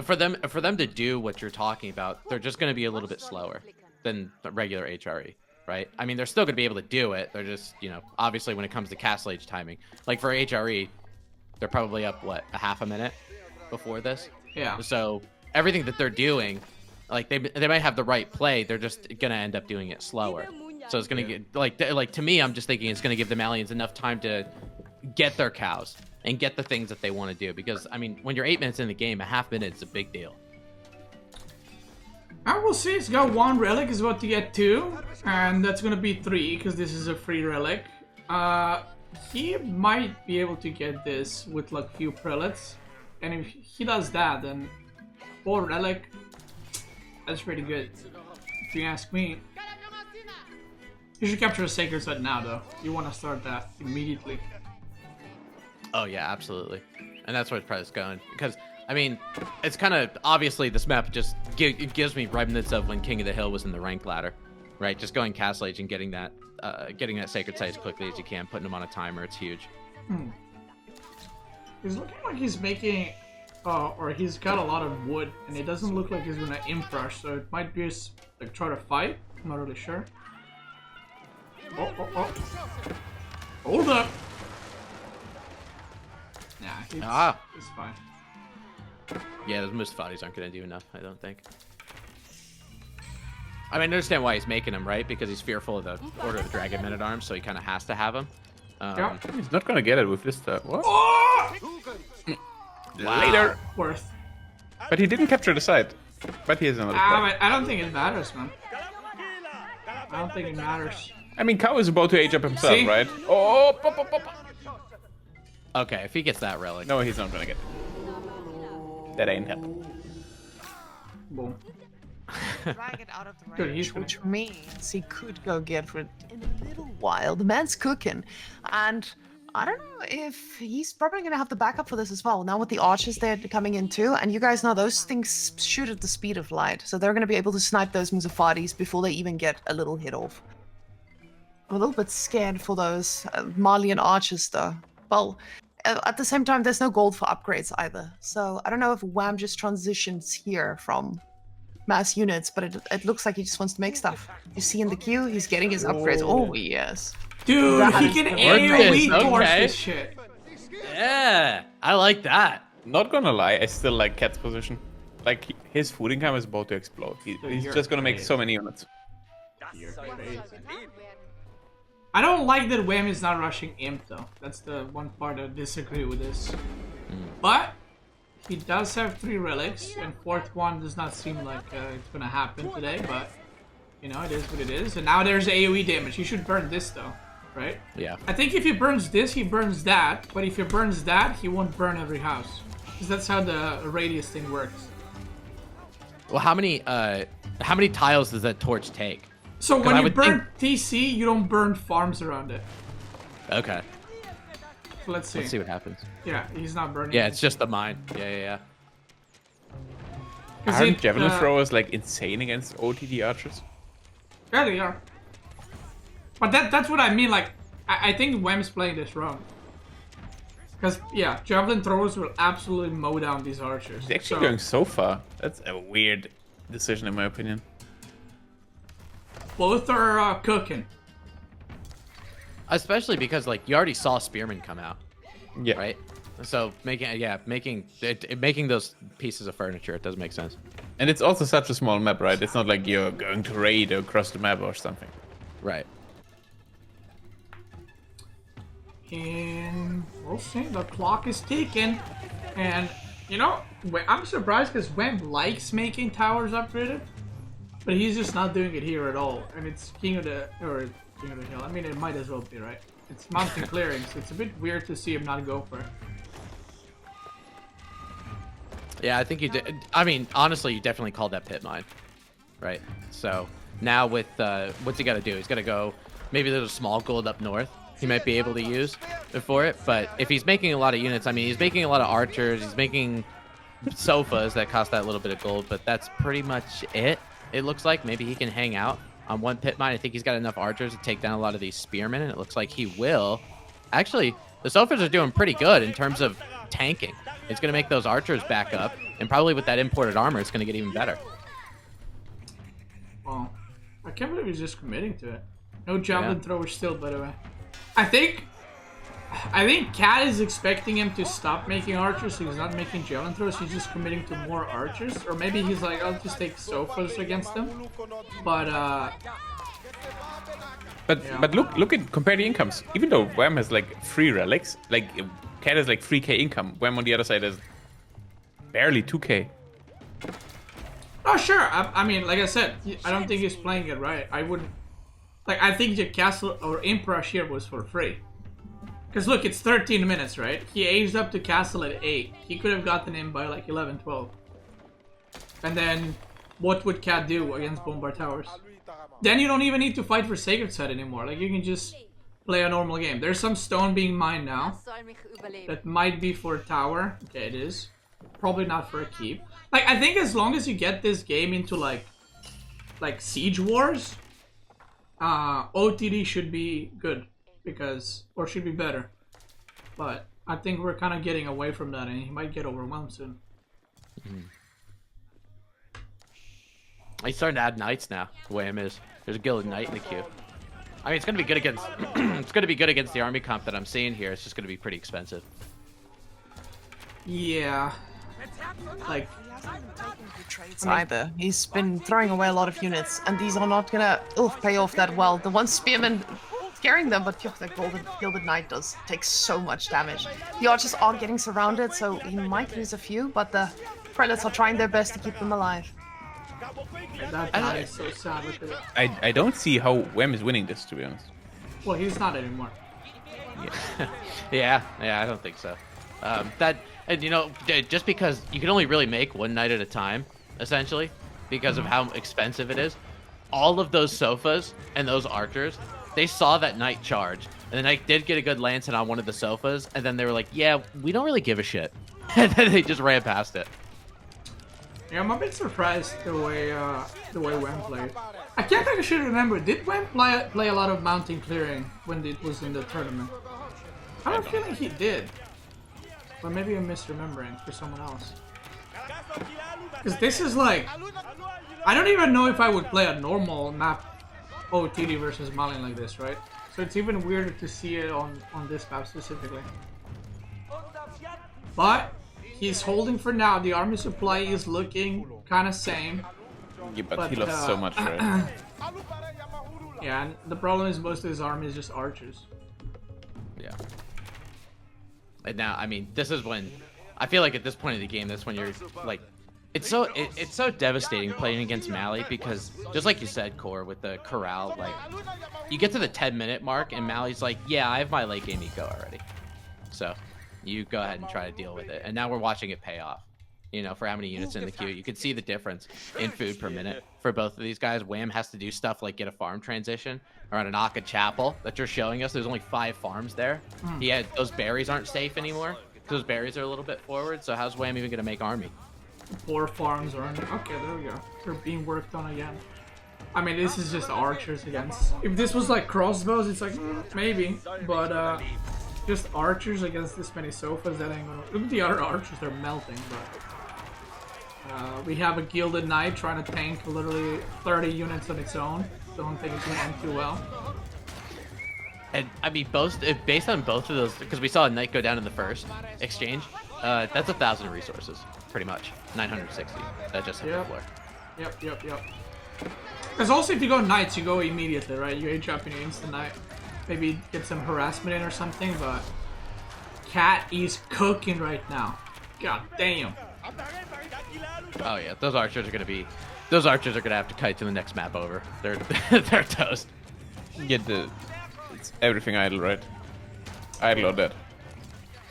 for them to do what you're talking about, they're just going to be a little bit slower than the regular HRE, right? I mean, they're still going to be able to do it. They're just, you know, obviously when it comes to Castle Age timing, like for HRE, they're probably up what, a half a minute before this. Yeah. So everything that they're doing, like they might have the right play, they're just going to end up doing it slower. So it's going to get like to me, I'm just thinking it's going to give the Malians enough time to get their cows and get the things that they want to do, because I mean, when you're 8 minutes in the game, a half minute is a big deal. I will see. It's got 1 relic. It's about to get 2, and that's gonna be 3 because this is a free relic. He might be able to get this with like few prelates, and if he does that, then 4 relic. That's pretty good, if you ask me. You should capture a sacred site now, though. You want to start that immediately. Oh yeah, absolutely, and that's where it's probably going, because I mean, it's kind of obviously this map just it gives me remnants of when King of the Hill was in the rank ladder, right? Just going Castle Age and getting that sacred site as quickly as you can, putting them on a timer. It's huge. He's looking like he's making, or he's got a lot of wood, and it doesn't look like he's gonna imp rush. So it might be just like try to fight. I'm not really sure. Oh! Hold up. Nah, it's fine. Yeah, those Mustafadis aren't going to do enough, I don't think. I mean, I understand why he's making them, right? Because he's fearful of the Order of the Dragon Men-at-Arms, so he kind of has to have them. Yeah. He's not gonna get it with this stuff. What? Oh! Wow. Later. Worth. But he didn't capture the site. But he has another play. I don't think it matters, man. I don't think it matters. I mean, Kao is about to age up himself, See? right? Oh, pop, pop, pop. Okay, if he gets that relic. No, he's not gonna get it. That ain't happening. Boom. Drag it out of the Good, range, he's which means he could go get rid in a little while. The man's cooking, and I don't know if he's probably gonna have the backup for this as well. Now with the archers they're coming in too, and you guys know those things shoot at the speed of light, so they're gonna be able to snipe those Muzafadis before they even get a little hit off. I'm a little bit scared for those Malian archers though. Well, at the same time, there's no gold for upgrades either. So I don't know if Wham just transitions here from mass units, but it looks like he just wants to make stuff. You see in the queue, he's getting his upgrades. Oh, yes. Dude, That he is can the AoE torch okay. this shit. Yeah, I like that. Not gonna lie, I still like Cat's position. Like, his food income is about to explode. He's You're just gonna make crazy. so many units. I don't like that Wham is not rushing Imp though. That's the one part I disagree with this. But he does have 3 relics, and 4th one does not seem like it's gonna happen today. But you know, it is what it is. And now there's AoE damage. He should burn this though, right? Yeah. I think if he burns this, he burns that. But if he burns that, he won't burn every house, because that's how the radius thing works. Well, how many tiles does that torch take? So 'Cause when I you would burn TC, you don't burn farms around it. Okay. So let's see. Let's see what happens. Yeah, he's not burning. Yeah, it. it's just the mine. Yeah. 'Cause Aren't it, javelin throwers like insane against OTD archers? Yeah, they are. But that's what I mean. Like, I think Wham's playing this wrong. Because yeah, javelin throwers will absolutely mow down these archers. He's actually going so far. That's a weird decision in my opinion. Both are cooking. Especially because like you already saw spearmen come out, Yeah. right? So making those pieces of furniture, it does make sense. And it's also such a small map, right? It's not like you're going to raid across the map or something. Right. And we'll see. The clock is ticking. And, you know, I'm surprised because Wem likes making towers upgraded. But he's just not doing it here at all. And it's King of the Hill. I mean, it might as well be, right? It's mountain clearing, so it's a bit weird to see him not go for it. Yeah, I think you did. I mean, honestly, you definitely called that pit mine, right? So now with what's he got to do? He's got to go. Maybe there's a small gold up north he might be able to use for it. But if he's making a lot of units, I mean, he's making a lot of archers. He's making sofas that cost that little bit of gold, but that's pretty much it. It looks like maybe he can hang out on one pit mine. I think he's got enough archers to take down a lot of these spearmen, and it looks like he will. Actually, the sofas are doing pretty good in terms of tanking. It's going to make those archers back up, and probably with that imported armor, it's going to get even better. Well, I can't believe he's just committing to it. No javelin thrower still, by the way. I think Cat is expecting him to stop making archers, so he's not making javelin throwers. He's just committing to more archers, or maybe he's like, I'll just take sofas against them. But look at compare the incomes. Even though Wham has like 3 relics, like Cat has like 3k income. Wham on the other side has barely 2k. oh sure. I mean, like I said, I don't think he's playing it right. I wouldn't. Like, I think the castle or Imperial here was for free. Because look, it's 13 minutes, right? He aged up to castle at 8. He could have gotten in by like 11, 12. And then, what would Cat do against Bombard Towers? Then you don't even need to fight for Sacred Set anymore. Like, you can just play a normal game. There's some stone being mined now. That might be for a tower. Okay, it is. Probably not for a keep. Like, I think as long as you get this game into like Siege Wars, OTD should be good. Or should be better. But I think we're kind of getting away from that, and he might get overwhelmed soon. He's starting to add knights now. The way him is. There's a gilded knight in the queue. I mean, it's gonna be good against. It's gonna be good against the army comp that I'm seeing here. It's just gonna be pretty expensive. Yeah. Like. Either. He's been throwing away a lot of units, and these are not gonna pay off that well. The one spearman carrying them, but that gilded knight does take so much damage. The archers are getting surrounded, so he might lose a few, but the prelates are trying their best to keep them alive. That guy is so sad. Look at it. I don't see how Wham is winning this, to be honest. Well, he's not anymore. Yeah. yeah, I don't think so. And you know, just because you can only really make one knight at a time, essentially, because of how expensive it is. All of those sofas and those archers, they saw that knight charge, and the knight did get a good lance on one of the sofas, and then they were like, yeah, we don't really give a shit. And then they just ran past it. Yeah, I'm a bit surprised the way Wem played. I can't actually remember. Did Wem play a lot of mountain clearing when it was in the tournament? I don't feel like he did. But maybe I'm misremembering for someone else. Because this is like... I don't even know if I would play a normal map OTD versus Malin like this, right? So it's even weirder to see it on this map specifically. But he's holding for now. The army supply is looking kind of same. Yeah, but he lost so much, right? Yeah, and the problem is most of his army is just archers. Yeah. And now, I mean, this is when I feel like at this point of the game, that's when you're like, it's so devastating playing against Mally because just like you said, Core, with the corral, like you get to the 10-minute mark and Mally's like, yeah, I have my late game eco already, so you go ahead and try to deal with it. And now we're watching it pay off. You know, for how many units in the queue, you can see the difference in food per minute for both of these guys. Wham has to do stuff like get a farm transition around an Aka Chapel that you're showing us. There's only 5 farms there. He had those berries aren't safe anymore because those berries are a little bit forward. So how's Wham even gonna make army? 4 farms are under. Okay, there we go. They're being worked on again. I mean, this is just archers against. If this was like crossbows, it's like maybe, but just archers against this many sofas, that ain't gonna. Look at the other archers; they're melting. But we have a gilded knight trying to tank literally 30 units on its own. Don't think it's gonna end too well. And I mean, based on both of those, because we saw a knight go down in the first exchange, that's 1,000 resources, pretty much. 960. That just hit the floor. Yep. Because also if you go knights, you go immediately, right? You age up and you instant knight. Maybe get some harassment in or something, but Cat is cooking right now. God damn. Oh yeah, those archers are gonna have to kite to the next map over. They're toast. It's everything idle, right? Idle or dead.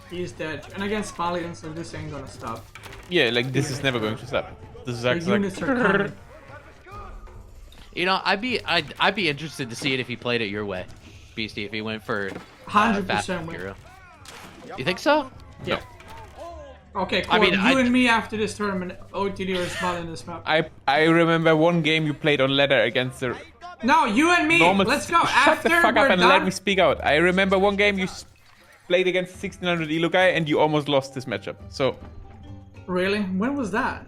He's dead. And against Malians, so this ain't gonna stop. Yeah, like this is never going to stop. This is The actually units are coming. You know, I'd be interested to see it if he played it your way, Beasty. If he went for 100% win. Imperial. You think so? Yeah. Okay, cool. I mean, you and me after this tournament, OTD or small in this map. I remember one game you played on ladder against the No, you and me. normal. Let's go. Shut After the fuck we're up and done. let me speak out. I remember one game you played against 1600 elo guy and you almost lost this matchup. So Really? When was that?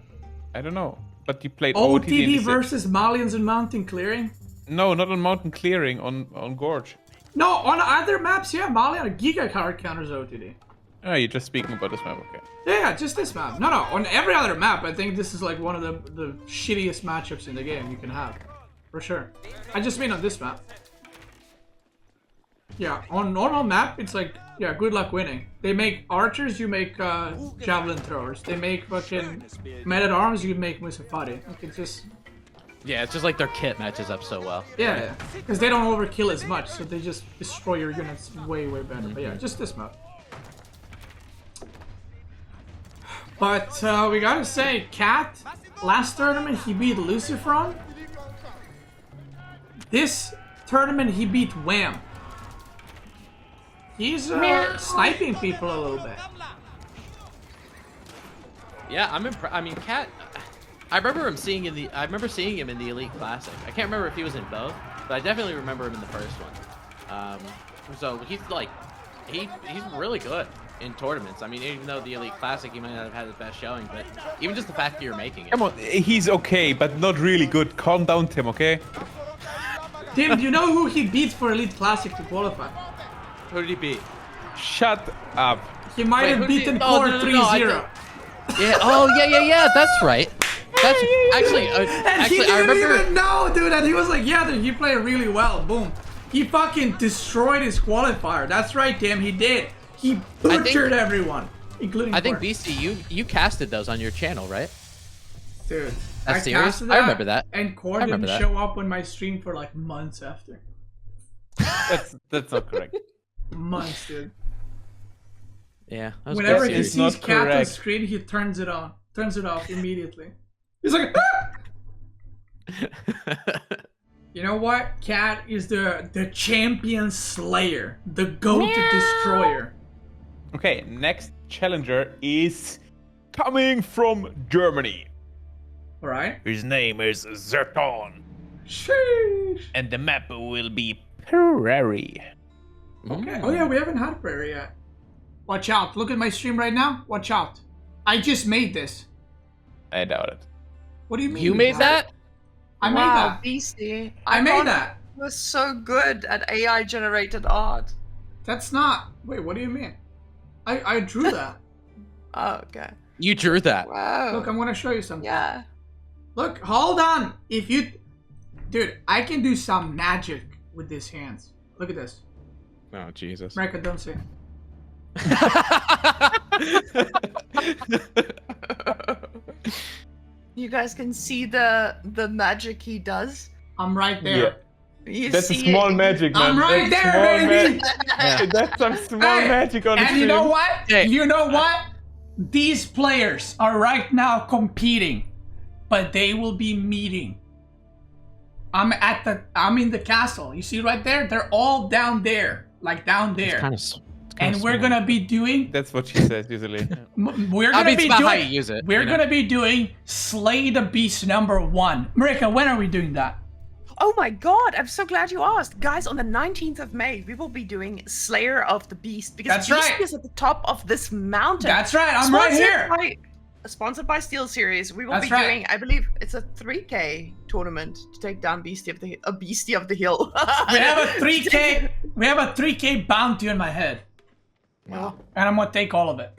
I don't know, but you played OTD OTD in the versus Malians and Mountain Clearing? No, not on mountain clearing, on gorge. No, on other maps, yeah. Malian Giga card counters OTD. Oh, you're just speaking about this map, okay? Yeah, just this map. No, on every other map, I think this is like one of the shittiest matchups in the game you can have. For sure. I just mean on this map. Yeah, on normal map, it's like, yeah, good luck winning. They make archers, you make javelin throwers. They make fucking men-at-arms, you make Musafari. Like, it's just... Yeah, it's just like their kit matches up so well. Yeah, because they don't overkill as much, so they just destroy your units way better. But yeah, just this map. But we gotta say, Cat, last tournament he beat Lucifron. This tournament he beat Wham. He's sniping people a little bit. Yeah, I mean, Cat. I remember seeing him in the Elite Classic. I can't remember if he was in both, but I definitely remember him in the first one. So he's like, he's really good in tournaments. I mean, even though the Elite Classic he might not have had the best showing, but even just the fact that you're making it. Come on, he's okay, but not really good. Calm down, Tim, okay? Tim, do you know who he beat for Elite Classic to qualify? Who did he beat? Shut up. He might have beaten Core 3-0. Yeah. Oh yeah. That's right. That's actually. And he didn't I remember. even know, dude. And he was like, "Yeah, dude, he played really well." Boom. He fucking destroyed his qualifier. That's right, Tim. He did. He butchered everyone, including. I think Core. Beasty, you casted those on your channel, right? Dude, That's serious? casted that, I remember that. And Core I remember didn't that. show up on my stream for like months after. That's not correct. Months, dude. Yeah. That was Whenever good he series. not sees Cat on correct. screen, he turns it on. Turns it off immediately. He's like, you know what? Cat is the champion slayer, the go-to destroyer. Okay, next challenger is coming from Germany. All right. His name is Zerton. Sheesh. And the map will be Prairie. Okay. Oh yeah, we haven't had Prairie yet. Watch out! Look at my stream right now. Watch out! I just made this. I doubt it. What do you mean? You made that? I made Wow, that. Beasty. I made thought that. you were so good at AI generated art. That's not. Wait, what do you mean? I drew that. Oh, okay. You drew that. Wow. Look, I'm gonna show you something. Yeah. Look, hold on. If you, dude, I can do some magic with these hands. Look at this. Oh, Jesus. America, don't say. You guys can see the magic he does. I'm right there. You That's a see small it. magic, man. I'm right That's there, small baby. That's some small Hey, magic on the And you know what? Hey. You know what? These players are right now competing, but they will be meeting. I'm in the castle. You see right there? They're all down there, like down there. And we're gonna be doing. That's what she says usually. We're I gonna mean, be it's about how doing. you use it. We're you know? gonna be doing Slay the Beast #1. Marika, when are we doing that? Oh my god, I'm so glad you asked. Guys, on the 19th of May, we will be doing Slayer of the Beast. Because That's Beast right. is at the top of this mountain. That's right. I'm right here. Sponsored by Steel Series. We will That's be right. doing, I believe, it's a 3K tournament to take down Beastie of the Hill. We have a 3K We have a 3K bounty on my head. Wow. And I'm gonna take all of it.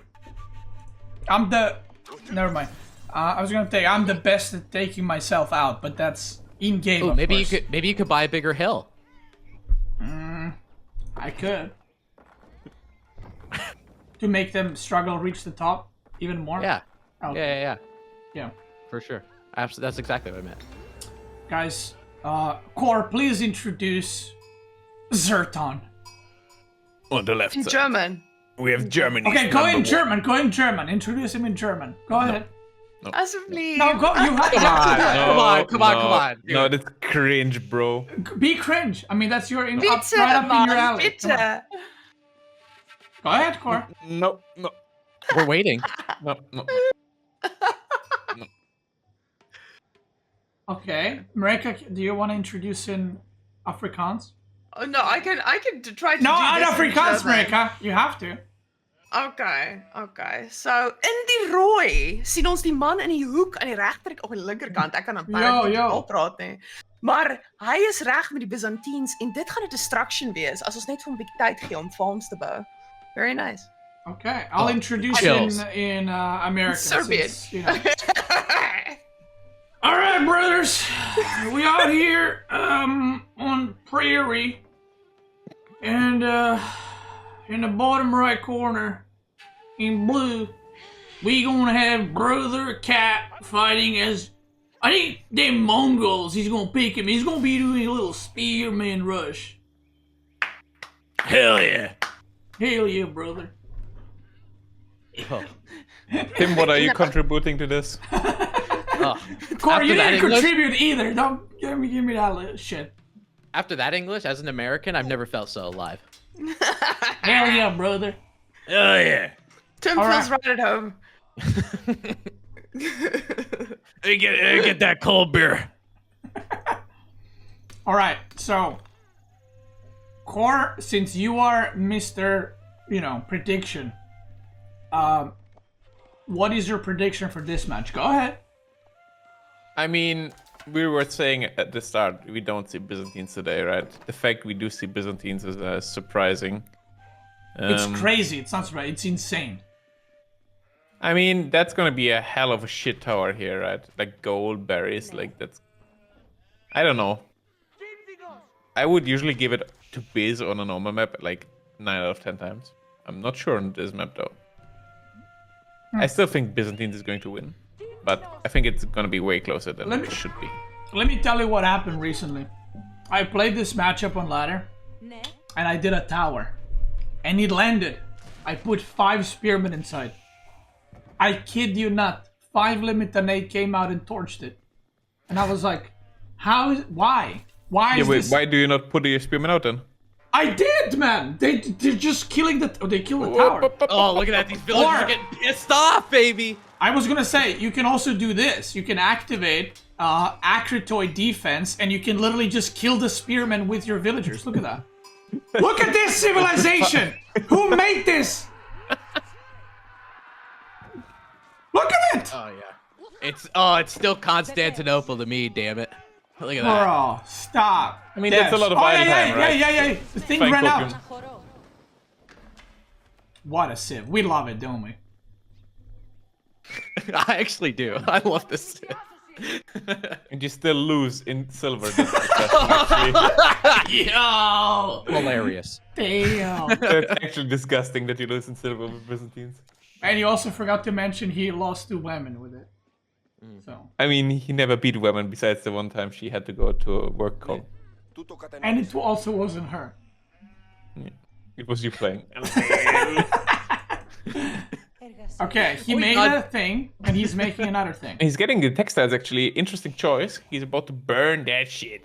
I'm the... Never mind. I was gonna say I'm the best at taking myself out, but that's in-game, Ooh, maybe you could buy a bigger hill. I could. To make them struggle reach the top even more? Yeah. Okay. Yeah. Yeah. For sure. Absolutely. That's exactly what I meant. Guys, Core, please introduce Zerton. On the left In side. German. We have Germany. Okay, go in German. Go in German. Introduce him in German. Go ahead. Also, please. No, go. You have to do it. Come on. No, that's cringe, bro. Be cringe. I mean, that's your up, Bitte, right up in your Mann, alley. Come on. bitte. Go ahead, Core. No. We're waiting. No. Okay, Marika, do you want to introduce in Afrikaans? Oh, no, I can try to No, do not this in Afrikaans, German. Marika. You have to. Okay. So, in die rooi sien ons die man in die hoek aan die regterkant of aan die linkerkant. Ek kan apparently Yo. nie praat nie. Maar hy is reg met die Byzantines en dit gaan 'n distraction wees as ons net vir hom 'n bietjie tyd gee om farms te bou. Very nice. Okay, I'll introduce chills. in American. Serbian. since, you know. All right, brothers, we out here on prairie, and in the bottom right corner, in blue, we gonna have Brother Cat fighting as I think them Mongols. He's gonna pick him. He's gonna be doing a little spearman rush. Hell yeah. Hell yeah, brother. Tim, what are you contributing to this? Corey, you After that didn't English? contribute either. Don't give me that little shit. After that English, as an American, I've never felt so alive. Hell yeah, brother. Hell yeah. Tim All feels right at home. Get that cold beer. All right, so Core, since you are Mr. Prediction, what is your prediction for this match? Go ahead. I mean, we were saying at the start, we don't see Byzantines today, right? The fact we do see Byzantines is surprising. It's crazy. It's not right. It's insane. I mean, that's gonna be a hell of a shit tower here, right? Like gold berries, like that's... I don't know. I would usually give it to Biz on a normal map, like 9 out of 10 times. I'm not sure on this map, though. I still think Byzantines is going to win. But I think it's gonna be way closer than it should be. Let me tell you what happened recently. I played this matchup on ladder, and I did a tower. And it landed. I put 5 spearmen inside. I kid you not. 5 limited 8 came out and torched it. And I was like, why? Why is this? Why do you not put your spearmen out then? I did, man! They're just killing they killed the tower. Oh, look at that. These villagers are getting pissed off, baby. I was gonna say, you can also do this. You can activate Akritoid defense, and you can literally just kill the spearmen with your villagers. Look at that. Look at this civilization! Who made this? Look at it! Oh yeah. It's still Constantinople to me, damn it. Look at that. Bro, stop. I mean, that's a lot of idle time, right? Yeah. The thing Fine ran cooking. out. What a civ. We love it, don't we? I actually do. I love this. And you still lose in silver. That's disgusting, actually. Yo! Hilarious. Damn. That's actually disgusting that you lose in silver with Byzantines. And you also forgot to mention he lost to women with it. So. I mean, he never beat women besides the one time she had to go to a work call. And it also wasn't her. It was you playing. Okay, he made a thing, and he's making another thing. He's getting the textiles, actually. Interesting choice. He's about to burn that shit.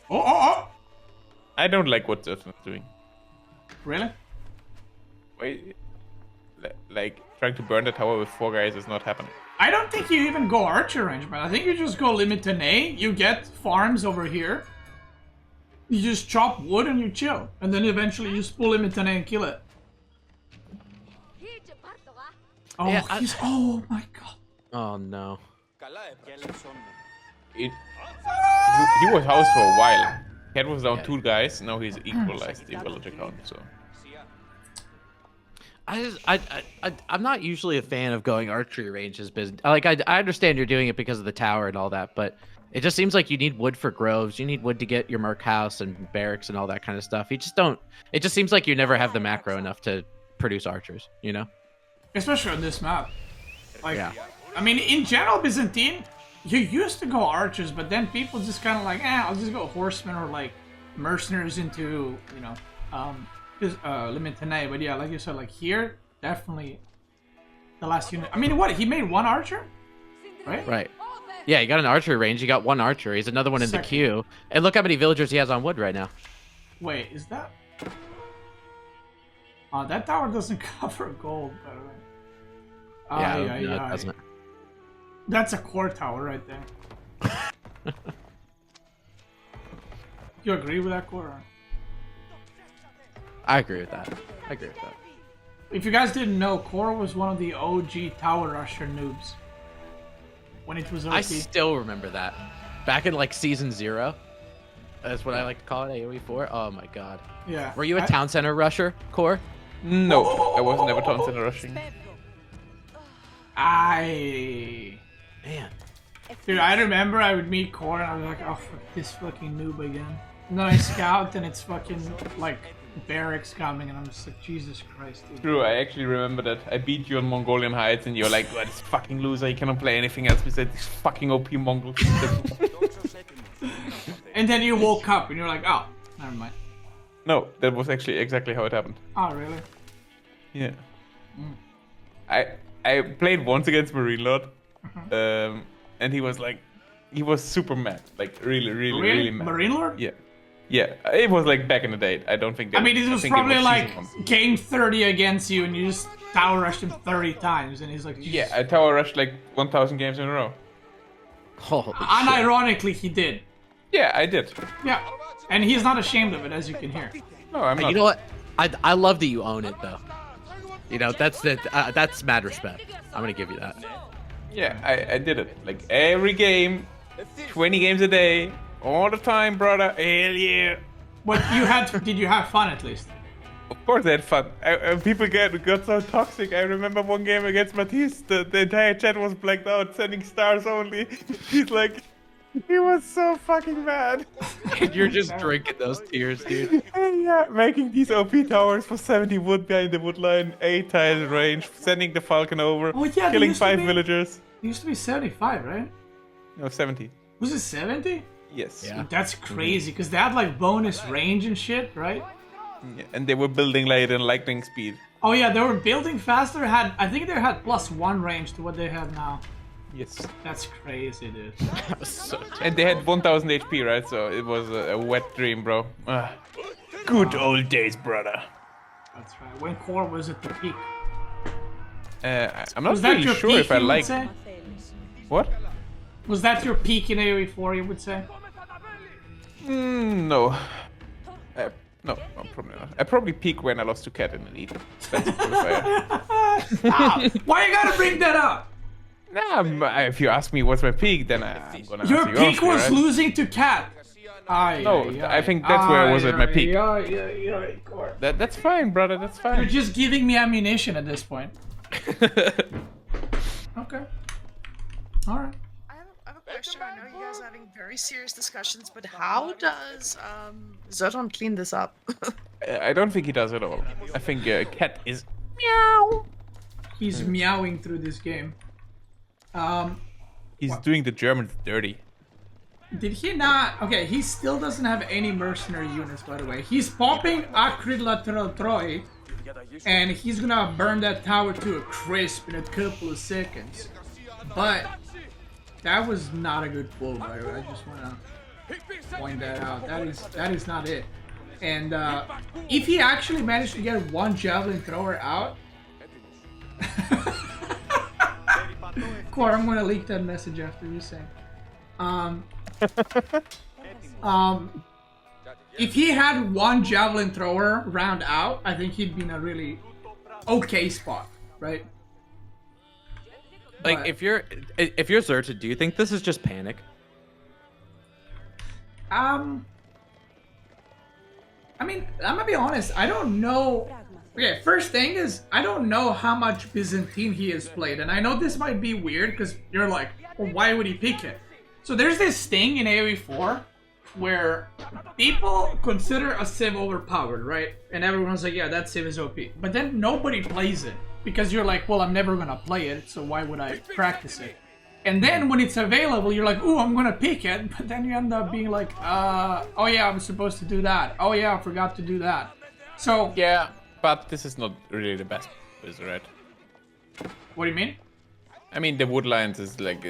Oh! I don't like what Zerton is doing. Really? Wait, like, trying to burn the tower with 4 guys is not happening. I don't think you even go archer range, man. I think you just go limit to A. You get farms over here. You just chop wood and you chill. And then eventually you just pull limit to A and kill it. Oh, Yeah, oh my god. Oh no. He was housed for a while. Cat was down 2 guys. Now he's equalized the villager count. So I'm not usually a fan of going archery ranges, but like I understand you're doing it because of the tower and all that, but it just seems like you need wood for groves. You need wood to get your merc house and barracks and all that kind of stuff. You just don't. It just seems like you never have the macro enough to produce archers. You know, Especially on this map. Like, Yeah. I mean, in general, Byzantine, you used to go archers, but then people just kind of like, I'll just go horsemen or like mercenaries into, you know, Limitanei. But yeah, like you said, like here, definitely the last unit. I mean, what? He made 1 archer? Right? right? Yeah, you got an archery range. You got 1 archer. He's another one in the Second. queue. And look how many villagers he has on wood right now. Wait, is that? That tower doesn't cover gold, by the way. No, it doesn't. That's a core tower right there. You agree with that core? I agree with that. If you guys didn't know, core was one of the OG tower rusher noobs. When it was OP. I still remember that. Back in like season 0. That's what I like to call it, AoE 4. Oh my god. Yeah. Were you a town center rusher, Core? no, I was never town center rushing. Man. Dude, I remember I would meet core and I was like, oh, fuck this fucking noob again. And then I scout and it's fucking like barracks coming and I'm just like, Jesus Christ, dude. True, I actually remember that. I beat you on Mongolian Heights and you're like, what, this fucking loser, he cannot play anything else besides these fucking OP Mongols. And then you woke up and you're like, oh, never mind. No, that was actually exactly how it happened. Oh, really? Yeah. I played once against Marine Lord, and he was like, he was super mad, like really mad. Marine Lord? Yeah. Yeah, it was like back in the day. I don't think. I mean, it was probably like season 1. game 30 against you and you just tower rushed him 30 times and he's like, Jesus. Yeah, I tower rushed like 1,000 games in a row. Holy shit. Unironically, he did. Yeah, I did. Yeah. And he's not ashamed of it, as you can hear. No, I'm not. You know what? I love that you own it though. You know, that's mad respect. I'm gonna give you that. Yeah, I did it. Like every game, 20 games a day, all the time, brother. Hell yeah. But did you have fun at least? Of course I had fun. People got so toxic. I remember one game against Matisse, the entire chat was blacked out, sending stars only. He's like, he was so fucking mad. You're just drinking those tears, dude. Yeah, making these OP towers for 70 wood behind the wood line, 8 tile range, sending the Falcon over, Oh, yeah, they killing used to 5 be- villagers. It used to be 75, right? No, 70. Was it 70? Yes. Yeah. That's crazy, because they had like bonus range and shit, right? Yeah, and they were building like in lightning speed. Oh yeah, they were building faster, I think they had +1 range to what they have now. Yes. That's crazy, dude. And they had 1000 HP, right? So it was a wet dream, bro. Good old days, brother. That's right. When core was at the peak. I'm not Was that really your sure peak, if I you would like. say? What? Was that your peak in AoE 4, you would say? No. No, probably not. I probably peak when I lost to Cat in Elite. That's a qualifier. Stop! Why you gotta bring that up? Nah, if you ask me what's my peak, then I'm gonna Your answer peak yours, was right? losing to Cat. No, I think that's where I was at my peak. Core. That's fine, brother. That's You're fine. just giving me ammunition at this point. Okay. Alright. I have a question. I know you guys are having very serious discussions, but how does Zerton clean this up? I don't think he does at all. I think Cat is meow. He's meowing through this game. He's doing the Germans dirty. Did he not? Okay, he still doesn't have any mercenary units, by the way. He's popping Acrid Lateral Troy, and he's gonna burn that tower to a crisp in a couple of seconds. But that was not a good pull, by the way. I just wanna point that out. That is not it. And if he actually managed to get one javelin thrower out, Core, I'm gonna leak that message after you say. If he had one javelin thrower round out, I think he'd be in a really okay spot, right? Like But- if you're Zerta, do you think this is just panic? I mean, I'm gonna be honest, I don't know. Okay, first thing is, I don't know how much Byzantine he has played, and I know this might be weird because you're like, well, why would he pick it? So there's this thing in AoE 4 where people consider a civ overpowered, right? And everyone's like, yeah, that civ is OP. But then nobody plays it because you're like, well, I'm never gonna play it, so why would I practice it? And then when it's available, you're like, ooh, I'm gonna pick it, but then you end up being like, oh yeah, I was supposed to do that. Oh yeah, I forgot to do that. So Yeah, but this is not really the best, right? what do you mean? I mean, the wood lines is like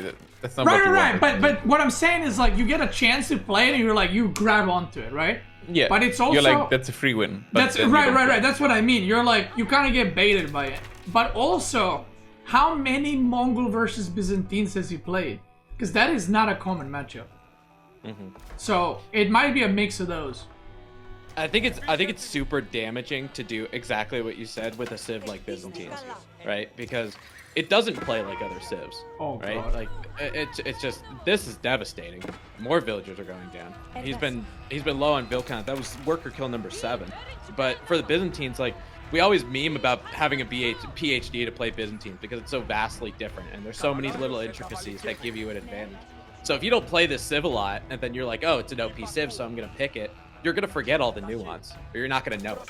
that's not Right, what you right, want. but what I'm saying is like you get a chance to play it and you're like you grab onto it, right? Yeah, but it's also you're like that's a free win. But that's then you right, don't right, play. right. That's what I mean. You're like you kind of get baited by it. But also, how many Mongol versus Byzantines has he played? Because that is not a common matchup. So it might be a mix of those. I think it's super damaging to do exactly what you said with a civ like Byzantines, right? Because it doesn't play like other civs, Oh, right? God. Like it's just this is devastating. More villagers are going down. He's been low on vill count. That was worker kill number 7. But for the Byzantines, like we always meme about having a PhD to play Byzantines because it's so vastly different and there's so many little intricacies that give you an advantage. So if you don't play this civ a lot and then you're like, oh, it's an OP civ, so I'm gonna pick it, you're gonna forget all the nuance, or you're not gonna know it.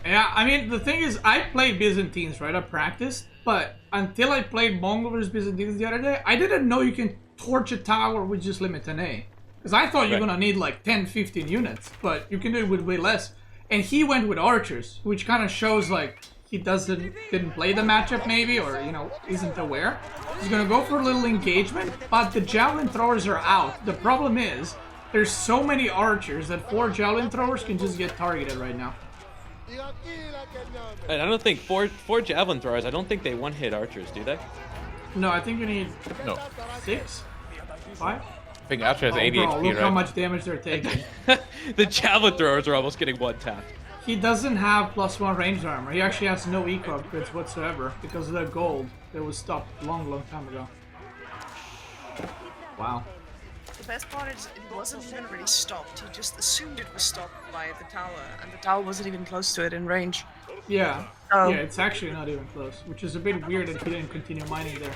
Yeah, I mean the thing is, I played Byzantines, right? I practiced, but until I played Mongol versus Byzantines the other day, I didn't know you can torch a tower with just limit an A. Because I thought you're gonna need like 10, 15 units, but you can do it with way less. And he went with archers, which kind of shows like he didn't play the matchup maybe, or you know, isn't aware. He's gonna go for a little engagement, but the javelin throwers are out. The problem is, there's so many archers that 4 javelin throwers can just get targeted right now. And I don't think four javelin throwers, I don't think they one-hit archers, do they? No, I think you need No, 6? 5? I think Archer has 80 Bro, HP, look right? how much damage they're taking. The javelin throwers are almost getting one-tapped. He doesn't have +1 range armor. He actually has no eco upgrades whatsoever because of the gold that was stopped long time ago. Wow. The best part is it wasn't even really stopped. He just assumed it was stopped by the tower, and the tower wasn't even close to it in range. Yeah. Oh. Yeah, it's actually not even close, which is a bit weird that he didn't continue mining there.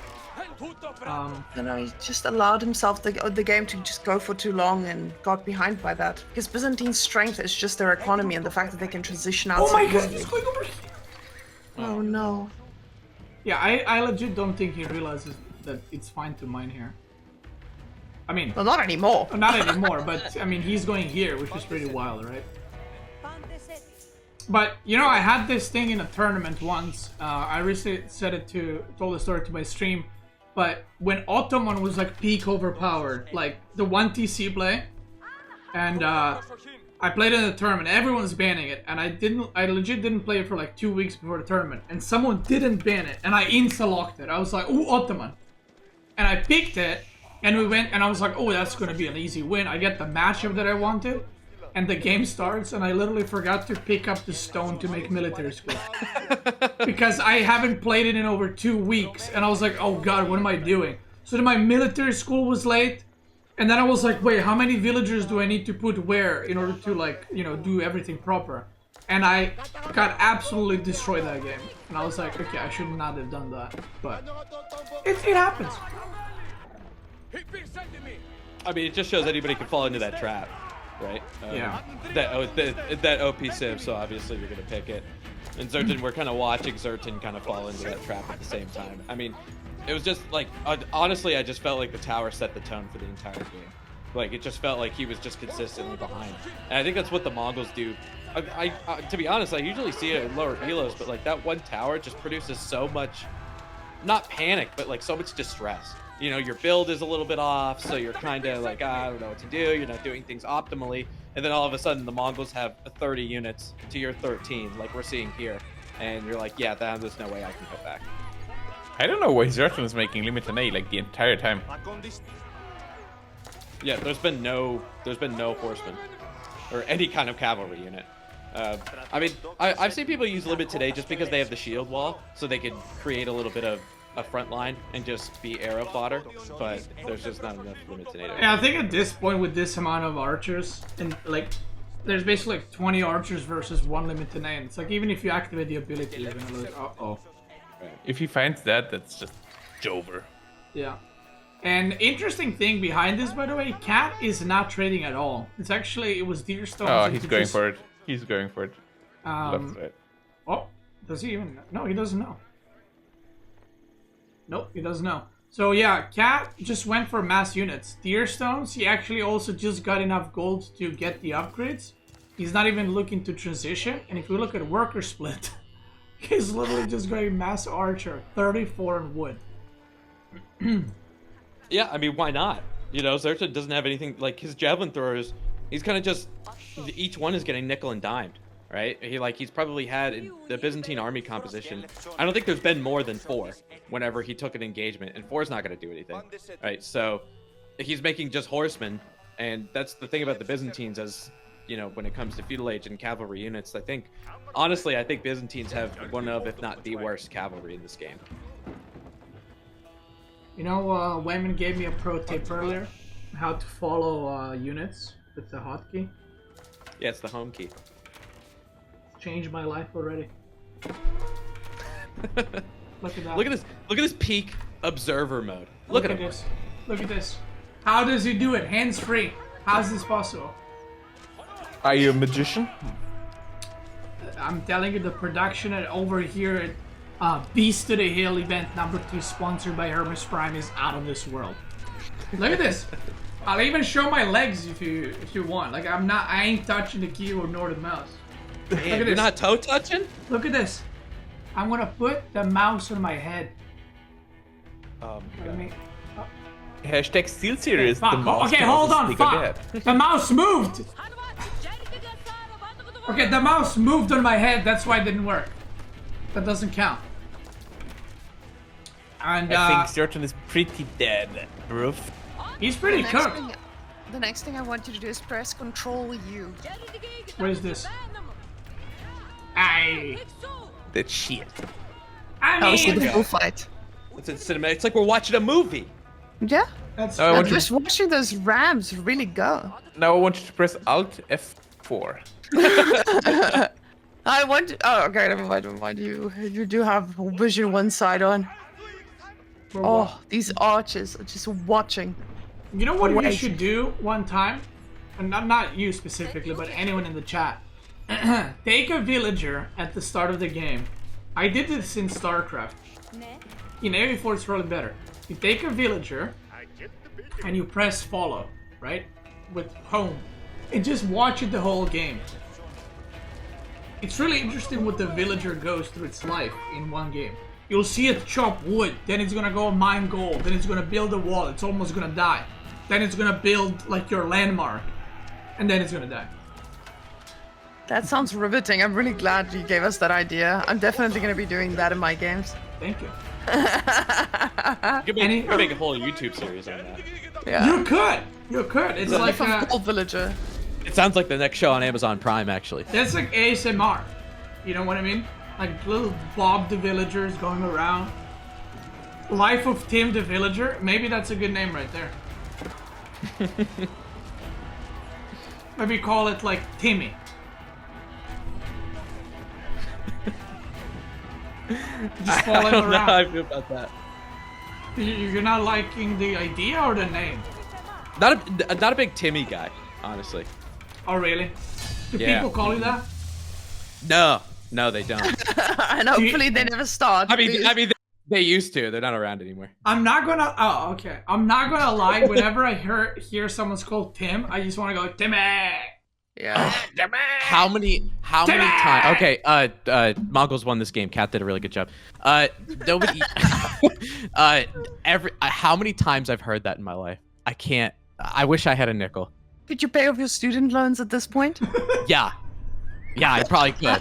You know, he just allowed himself the game to just go for too long and got behind by that. Because Byzantine's strength is just their economy and the fact that they can transition out. Oh my so god, easily. he's going over here! Oh no. Yeah, I legit don't think he realizes that it's fine to mine here. I mean, Well, not anymore. not anymore, but I mean, he's going here, which is pretty wild, right? But, you know, I had this thing in a tournament once. I recently told the story to my stream. But when Ottoman was like peak overpowered, like the 1TC play, and I played in the tournament, everyone's banning it, and I legit didn't play it for like 2 weeks before the tournament, and someone didn't ban it, and I insta-locked it. I was like, ooh, Ottoman. And I picked it, and we went, and I was like, oh, that's gonna be an easy win. I get the matchup that I wanted. And the game starts, and I literally forgot to pick up the stone to make military school. Because I haven't played it in over 2 weeks, and I was like, oh god, what am I doing? So then my military school was late, and then I was like, wait, how many villagers do I need to put where in order to, like, you know, do everything proper? And I got absolutely destroyed that game. And I was like, okay, I should not have done that. But it happens. I mean, it just shows anybody can fall into that trap, right? Yeah. That OP civ, so obviously you're gonna pick it. And Zertin, we're kind of watching Zertin kind of fall into that trap at the same time. I mean, it was just like, honestly, I just felt like the tower set the tone for the entire game. Like, it just felt like he was just consistently behind. And I think that's what the Mongols do. I to be honest, I usually see it in lower elos, but like that one tower just produces so much, not panic, but like so much distress. You know, your build is a little bit off, so you're kind of like, I don't know what to do. You're not doing things optimally. And then all of a sudden, the Mongols have 30 units to your 13, like we're seeing here. And you're like, yeah, there's no way I can go back. I don't know why Zerton is making limit an A like the entire time. Yeah, there's been no horsemen or any kind of cavalry unit. I mean, I've seen people use limit today just because they have the shield wall, so they can create a little bit of a front line and just be arrow fodder, but there's just not enough limit today. Yeah, I think at this point with this amount of archers and like there's basically like 20 archers versus 1 limited name. It's like even if you activate the ability, you're gonna lose. Uh-oh. If he finds that, that's just Jover. Yeah. And interesting thing behind this, by the way, Cat is not trading at all. It's actually, it was Deerstone. Oh, he's going for it. He's going for it. Left side. Oh, does he even know? No, he doesn't know. Nope, he doesn't know. So yeah, Cat just went for mass units. Deerstones, he actually also just got enough gold to get the upgrades. He's not even looking to transition. And if we look at worker split, he's literally just going mass archer, 34 in wood. Yeah, I mean, why not? You know, Zerta doesn't have anything like his javelin throwers. He's kind of just each one is getting nickel and dimed, right? He's probably had in the Byzantine army composition. I don't think there's been more than 4 whenever he took an engagement, and 4's not going to do anything, right? So he's making just horsemen, and that's the thing about the Byzantines as you know when it comes to feudal age and cavalry units. I think Byzantines have one of, if not the worst cavalry in this game. You know, Wayman gave me a pro tip earlier, how to follow units with the hotkey. Yeah, it's the home key. Changed my life already. Look at that. Look at this peak observer mode. Look at him. this. Look at this. How does he do it? Hands free. How's this possible? Are you a magician? I'm telling you, the production over here at Beast to the Hill event number 2, sponsored by Hermes Prime, is out of this world. Look at this. I'll even show my legs if you want. Like I ain't touching the keyboard nor the mouse. Man, Look at you're this. not toe touching? Look at this. I'm gonna put the mouse on my head. Okay. Hashtag still serious. Fuck. The mouse Okay, can hold also on. sneak Fuck. ahead. The mouse moved. Okay, the mouse moved on my head. That's why it didn't work. That doesn't count. And I think Certain is pretty dead, bro. he's pretty cooked. The next thing I want you to do is press Control U. What is this? Aye. That shit. That was I the mean, full fight. It's in cinematic. It's like we're watching a movie. Yeah. that's I want I'm just watching those Rams really go. Now I want you to press Alt F4. I want. Oh, okay. Never mind. You do have Vision 1 side on. Oh, these archers are just watching. You know what you Wait. should do one time? And not you specifically, but anyone in the chat. Take a villager at the start of the game. I did this in StarCraft. In AV4 it's probably better. You take a villager and you press follow, right? With home. And just watch it the whole game. It's really interesting what the villager goes through its life in one game. You'll see it chop wood, then it's gonna go mine gold, then it's gonna build a wall, it's almost gonna die. Then it's gonna build like your landmark, and then it's gonna die. That sounds riveting. I'm really glad you gave us that idea. I'm definitely going to be doing that in my games. Thank you. You could make a whole YouTube series on that. Yeah. You could. It's like Life of Gold Villager. It sounds like the next show on Amazon Prime, actually. that's like ASMR. You know what I mean? Like little Bob the Villagers going around. Life of Tim the Villager. Maybe that's a good name right there. Maybe call it like Timmy. Just following I don't know how around. I feel about that. You're not liking the idea or the name? Not a big Timmy guy, honestly. Oh really? Do Yeah. people call you that? No, they don't. And hopefully they never start. I mean, they used to. They're not around anymore. I'm not gonna. Oh, okay. I'm not gonna lie. Whenever I hear someone's called Tim, I just want to go Timmy. Yeah. How many times? Okay, Mongols won this game. Kat did a really good job. Nobody. How many times I've heard that in my life? I can't. I wish I had a nickel. Could you pay off your student loans at this point? Yeah, I probably could.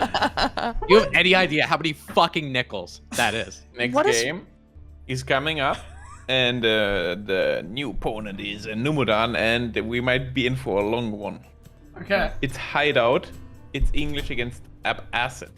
You have any idea how many fucking nickels that is? Next What is- game is coming up, and the new opponent is Numudan, and we might be in for a long one. Okay. It's Hideout. It's English against Acid.